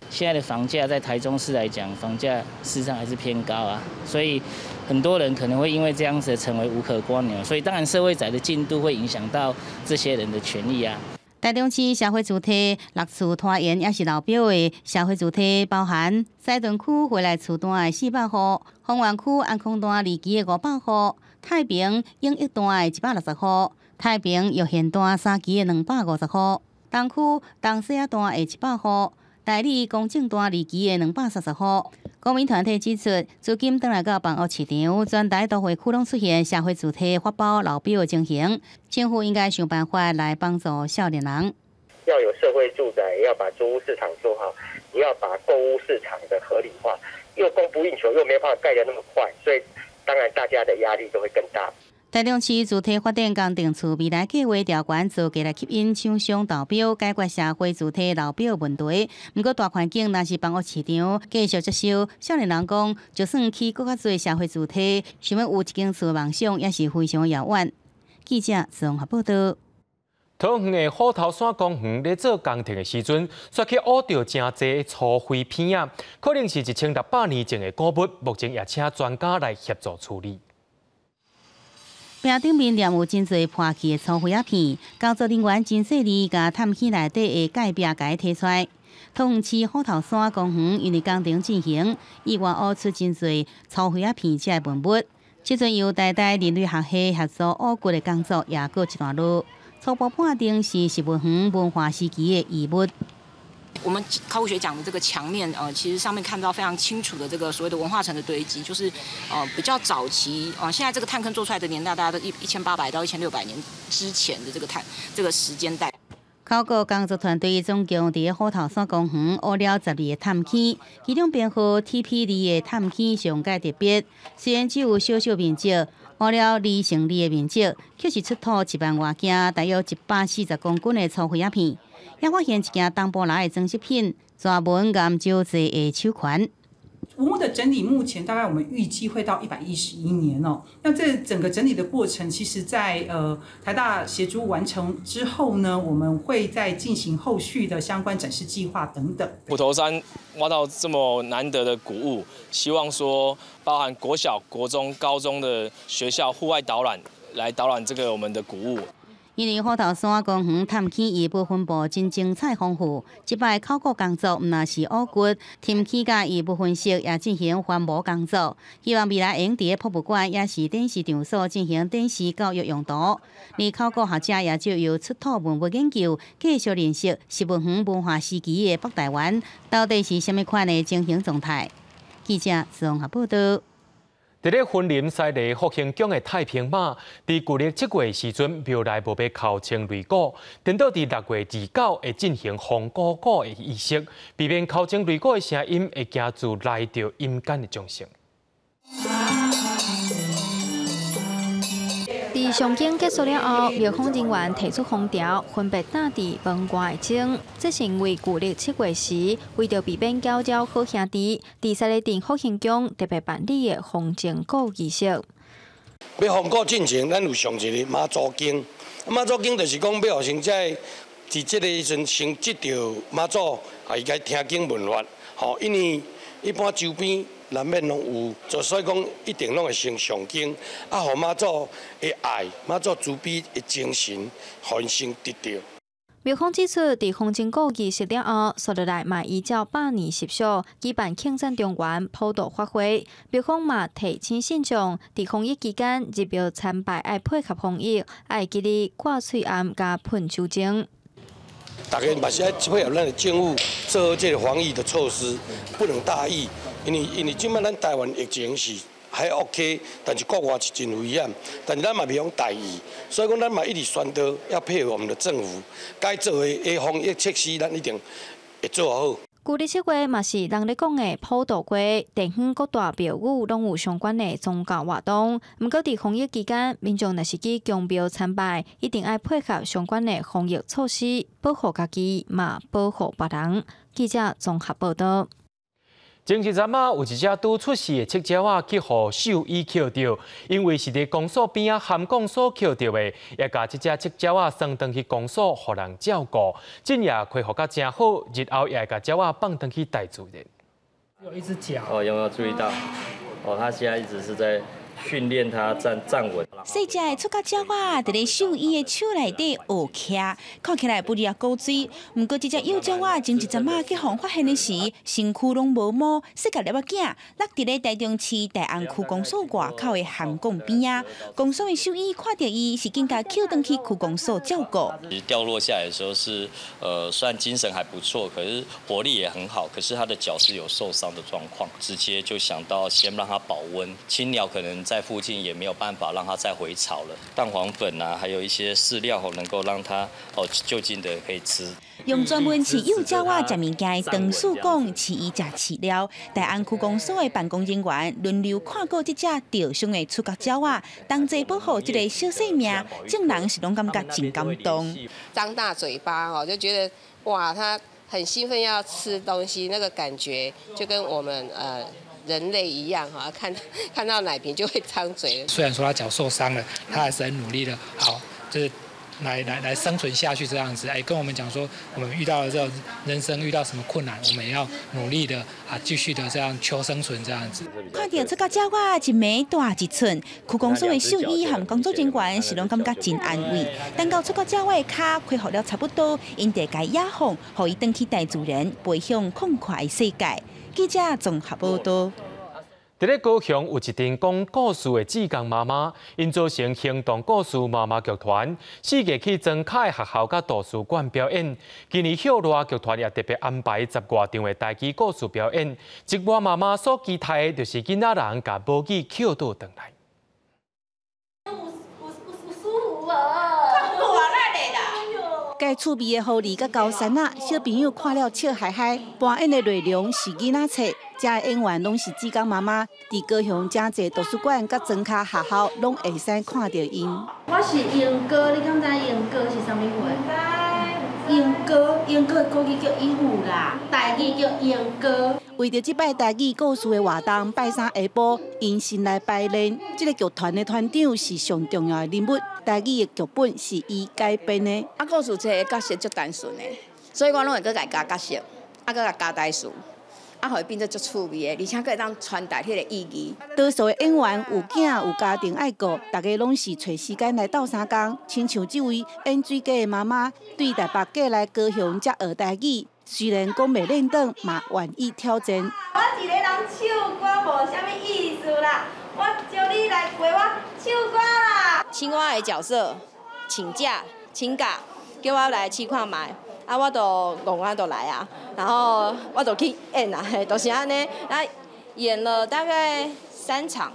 现在的房价在台中市来讲，房价事实上还是偏高啊，所以很多人可能会因为这样子成为无可蜗牛，所以当然社会宅的进度会影响到这些人的权益啊。台中市社会主体6处拖延也是老表的社会主体，包含西屯区回来厝段的400户，丰原区安康段离基的500户，太平永益段的160户，太平玉贤段3期的250户，东区东西仔段的100户。台里公正段离期的230户，公民团体指出，资金转来到办屋市场，全台都会区拢出现社会主体发包流标的情形，政府应该想办法来帮助少年人。要有社会住宅，要把租屋市场做好，也要把购屋市场的合理化，又供不应求，又没有办法盖得那么快，所以当然大家的压力就会更大。台中市主体发展工程处未来计划调悬做计来吸引厂商投标，解决社会主体流标问题。不过大环境若是房屋市场继续接受，少年人讲，就算去更较侪社会主体，想要有一间厝的梦想也是非常遥远。记者综合报道。桃园的虎头山公园咧做工程的时阵，刷去挖到真侪粗废片啊，可能是1600年前的古物，目前也请专家来协助处理。壁顶面黏有真侪破弃的粗废片，工作人员真细腻，甲探起内底的盖壁甲摕出来。桃园市虎头山公园因为工程进行，意外挖出真侪粗废片这文物。即阵由台大人类学系协助挖掘的工作也过一段路，初步判定是石文园文化时期的遗物。我们考古学讲的这个墙面，其实上面看到非常清楚的这个所谓的文化层的堆积，就是比较早期现在这个探坑做出来的年代，大家都1800到1600年之前的这个时间带。考古工作团队总共伫虎头山公园挖了12个探坑，其中编号 TP2的探坑上界特别，虽然只有小小面积，挖了2乘2的面积，却是出土1万外件，大约140公斤的粗废片。也发现一件东部来的装饰品，专门研究这的手环。文物的整理目前大概我们预计会到111年哦。那这整个整理的过程，其实在台大协助完成之后呢，我们会再进行后续的相关展示计划等等。虎头山挖到这么难得的古物，希望说包含国小、国中、高中的学校户外导览，来导览这个我们的古物。因为虎头山公园探坑伊部分部真精彩丰富，即摆考古工作毋但是挖掘，探坑甲伊部分析也进行环保工作。希望未来会用伫博物馆也是展示场所进行展示教育用途。而考古学者也就由出土文物研究，继续认识石文园文化时期的北台湾到底是甚物款的情形状态。记者综合报道。伫咧云林西里福兴宫的太平马，伫旧历7月时阵，庙内无被敲清擂鼓，等到伫6月29会进行封鼓鼓的仪式，避免敲清擂鼓的声音会加注来到阴间的众生。伫上境结束了后，庙方人员提出封条，分别打伫门外的钟。这是因为旧历7月时，为着避免搅扰好兄弟，伫西里镇福兴宫特别办理的封正鼓仪式。要封鼓进前，咱有上一个妈祖经，妈祖经就是讲要互先在伫这个时阵先接到妈祖，啊，伊该听经问法。吼，因为一般周边难免拢有，就所以讲一定拢会先上经，啊，互妈祖的爱，妈祖慈悲的精神，互因先得到。庙方指出，伫封正鼓仪式了后，接落来嘛依照百年习俗举办庆赞中元普渡法会。庙方嘛提醒信众，伫防疫期间入庙参拜爱配合防疫，爱记得挂喙罨加喷酒精。大家嘛是爱配合咱的政府做好这个防疫的措施，不能大意。因为即摆咱台湾疫情是还 OK， 但是国外是真危险。但是咱嘛袂用大意，所以讲咱嘛一直宣导要配合我们的政府，该做的防疫措施咱一定会做好。旧历7月嘛是人咧讲的普渡月，地方各大庙宇拢有相关的宗教活动。毋过伫防疫期间，民众若是去供庙参拜，一定要配合相关的防疫措施，保护家己，嘛保护别人。记者综合报道。前一阵啊，有一只拄出事的赤鸟啊，去互兽医捡到，因为是伫公所边啊涵港所捡到的，也甲这只赤鸟啊送回去公所，互人照顾。今夜恢复甲真好，日后也甲鸟啊放回去大自然。有一只脚哦，有没有注意到？哦，它现在一直是在训练它站稳。细只的出角鸟啊，伫咧兽医的手内底学徛，看起来不离啊古锥。不过，这只幼鸟啊，前一阵啊去互发现的时，身躯拢无毛，细甲粒仔囝，落伫咧台中市大安区公所外口的涵港边啊。公所的兽医看到伊，是更加捡回去区公所照顾。其实掉落下来的时候是虽然精神还不错，可是活力也很好，可是它的脚是有受伤的状况，直接就想到先让它保温。青鸟可能在附近也没有办法让它再回巢了，蛋黄粉啊，还有一些饲料能够让它就近的可以吃。用专门饲幼鸟啊食物件的唐树讲，饲伊食饲料。大安区公所的办公人员轮流看过这只受伤的出角鸟啊，同齐保护这个小生命，众人是拢感觉真感动。张大嘴巴就觉得哇，它很兴奋要吃东西，那个感觉就跟我们人类一样哈，看到奶瓶就会张嘴。虽然说他脚受伤了，他还是很努力的，好，就是来生存下去这样子。跟我们讲说，我们遇到了这种人生遇到什么困难，我们也要努力的继续的这样求生存这样子。看到出角鸟啊，一枚大一寸，区公所的兽医和工作人员是拢感觉真安慰。等到出角鸟的脚恢复了差不多，因得该野放，互伊返去大自然，飞向宽阔的世界。记者综合报道。伫咧高雄有一阵讲故事的志工妈妈，因组成行动故事妈妈剧团，4月去庄卡的学校甲图书馆表演。今年校内剧团也特别安排10外场的台语故事表演。一外妈妈所期待的就是囡仔人甲母语捡倒转来。介趣味的互儿甲高山啊，小朋友看了笑嗨嗨。扮演的内容是囡仔册，遮的演员拢是志工妈妈，伫高雄真济图书馆甲庄卡学校拢会使看到因。我是英哥，你敢知英哥是啥物货？英哥的国语叫义父啦，台语叫英哥。为着即摆台语故事的活动，拜三下晡因先来排练。这个剧团的团长是上重要的人物，台语的剧本是伊改编的。故事册的角色足单纯的，所以我拢会佮加角色，佮加台词，互伊变做足趣味的，而且佮会当传达迄个意义。多数的演员有囝有家庭爱顾，大家拢是找时间来斗相共。亲像这位演水家的妈妈，对台北过来高雄才学台语。虽然讲袂认得，嘛愿意挑战。我一个人唱歌无啥物意思啦，我叫你来陪我唱歌啦。青蛙的角色，请假，叫我来试看卖，我就戆就来啊，然后我就去演啊，就是安尼，演了大概3场，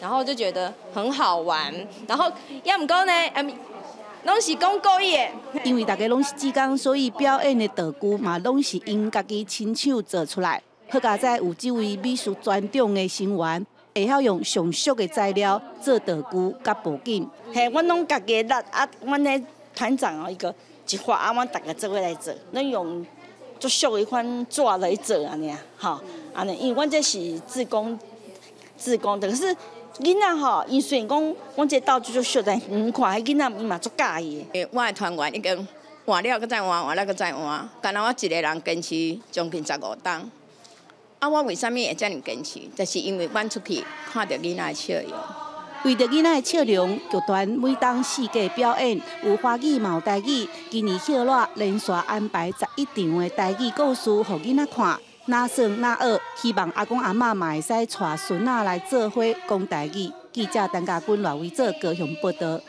然后就觉得很好玩，然后也毋过呢，拢是讲故意的。因为大家拢是志工，所以表演的道具嘛，拢是因家己亲手做出来。好佳在有这位美术专长的成员，会晓用上俗的材料做道具甲布景。嘿，阮拢家己力阮的团长一画阮大家做伙来做，咱用足俗的款纸来做安尼安尼，因为阮这是志工，但是。囡仔因虽然讲，阮这道具足俗，但看迄囡仔伊嘛足介意的。我的团员已经换了，再换了，再换。干那我一个人坚持将近15档。我为什么会这么坚持？就是因为阮出去看到囡仔的笑容。为着囡仔的笑容，剧团每当4个表演，有华语嘛有台语。今年校内连续安排11场的台语故事，互囡仔看。哪算哪学，希望阿公阿嬷嘛会使带孙仔来做伙讲台语。记者陈家军来为做高雄报道。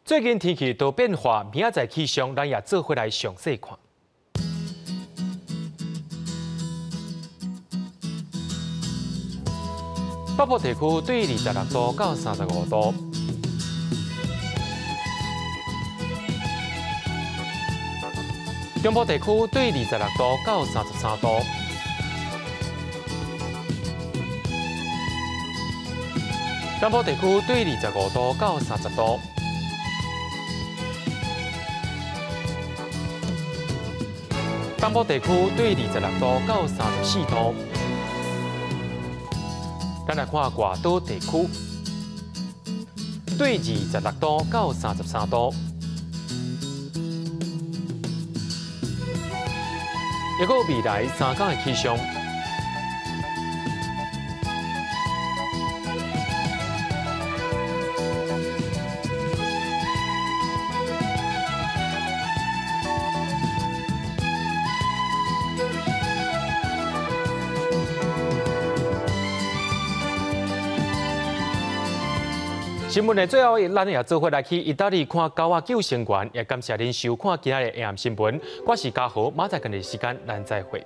最近天气多变化，明仔载气象咱也做伙来详细看。北部地区对26度到35度。中部地区对26度到33度。南部地区对25度到30度。东部地区对26度到34度。咱来看外岛地区，对26度到33度。预告未来3天的气象。新闻的最后，咱也做伙来去意大利看狗仔救生员，也感谢您收看今日的 AM 新闻。我是嘉豪，马上跟你时间，咱再会。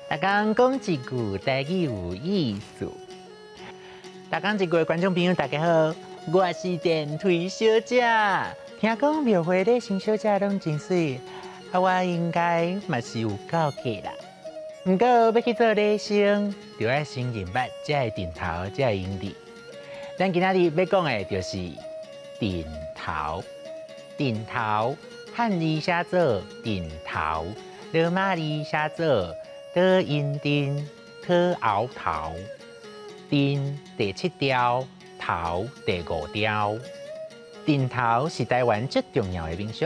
大家讲一句台语有意思。大家一句观众朋友大家好，我是电推小姐。听讲庙会的新小姐拢真水，我应该嘛是有够格啦。不过要去做礼生，就要先认捌才会点头，才会用字。咱今仔日要讲的就是点头。点头，汉字写作点头，罗马字写作的音丁特熬头，丁第7调，头第5调。点头是台湾最重要的民俗，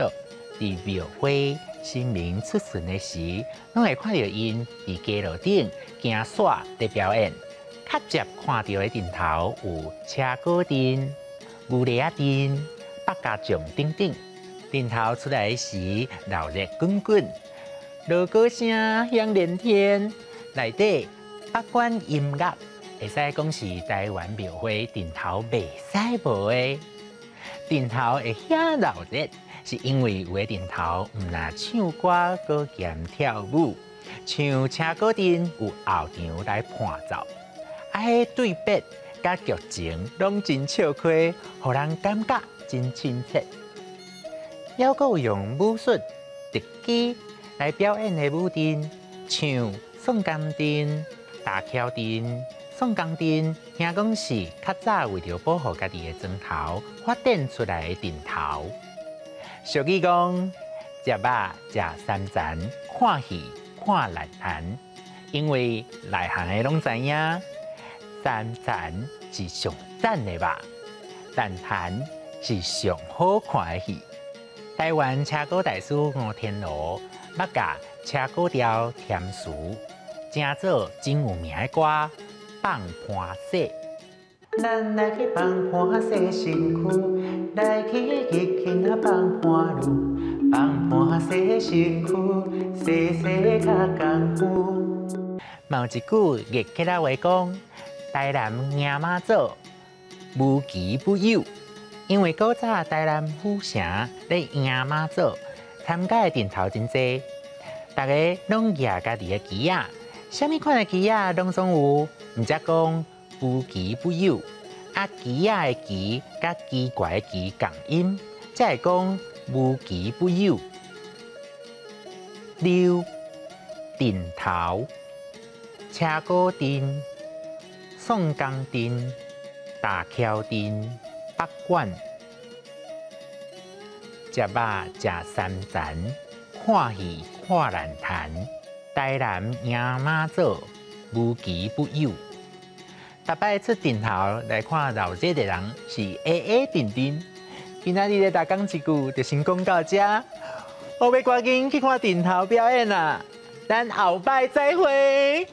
伫庙会神明出巡的时，拢会看到因伫街路顶行耍伫表演。较接看到的点头有车鼓阵、牛犁仔阵、百家将等等。点头出来时，热热滚滚。锣鼓声响连天，内底百管音乐，会使讲是台湾庙会点头袂使无的。点头会遐热热，是因为有的点头毋但唱歌，搁兼跳舞，像车鼓阵有后场来伴奏，迄对白甲剧情拢真笑开，互人感觉真亲切。还佫有用武术、特技来表演的舞阵，像宋江阵、大桥阵、宋江阵，听讲是较早为着保护家己的砖头发展出来的阵头。俗语讲：食肉食三层，看戏看内涵。因为内行的拢知影，三层是上赞的肉，内涵是上好看的戏。台湾车鼓大师吴天罗捌甲车鼓调填词，正做真有名的歌《放盘洗》。咱来去放盘洗身躯，来去日轻啊放盘路，放盘洗身躯，洗洗较功夫。嘛有一句日客仔话讲，台南迎妈祖，无奇不有。因为古早台南府城咧迎妈祖，参加的阵头真多，大家拢举家己的旗仔，啥物款的旗仔拢总有，毋则讲无奇不有。啊，旗仔的旗甲奇怪的奇共音，才会讲无奇不有。溜、阵头、车鼓阵、宋江阵、大桥阵。北管食肉食三层，看戏看烂坛。台南迎妈祖，无奇不有。大摆出顶头来看老姐的人是 AA 丁丁。今仔日的大讲一句就先讲到这，我要赶紧去看顶头表演啦，咱后摆再会。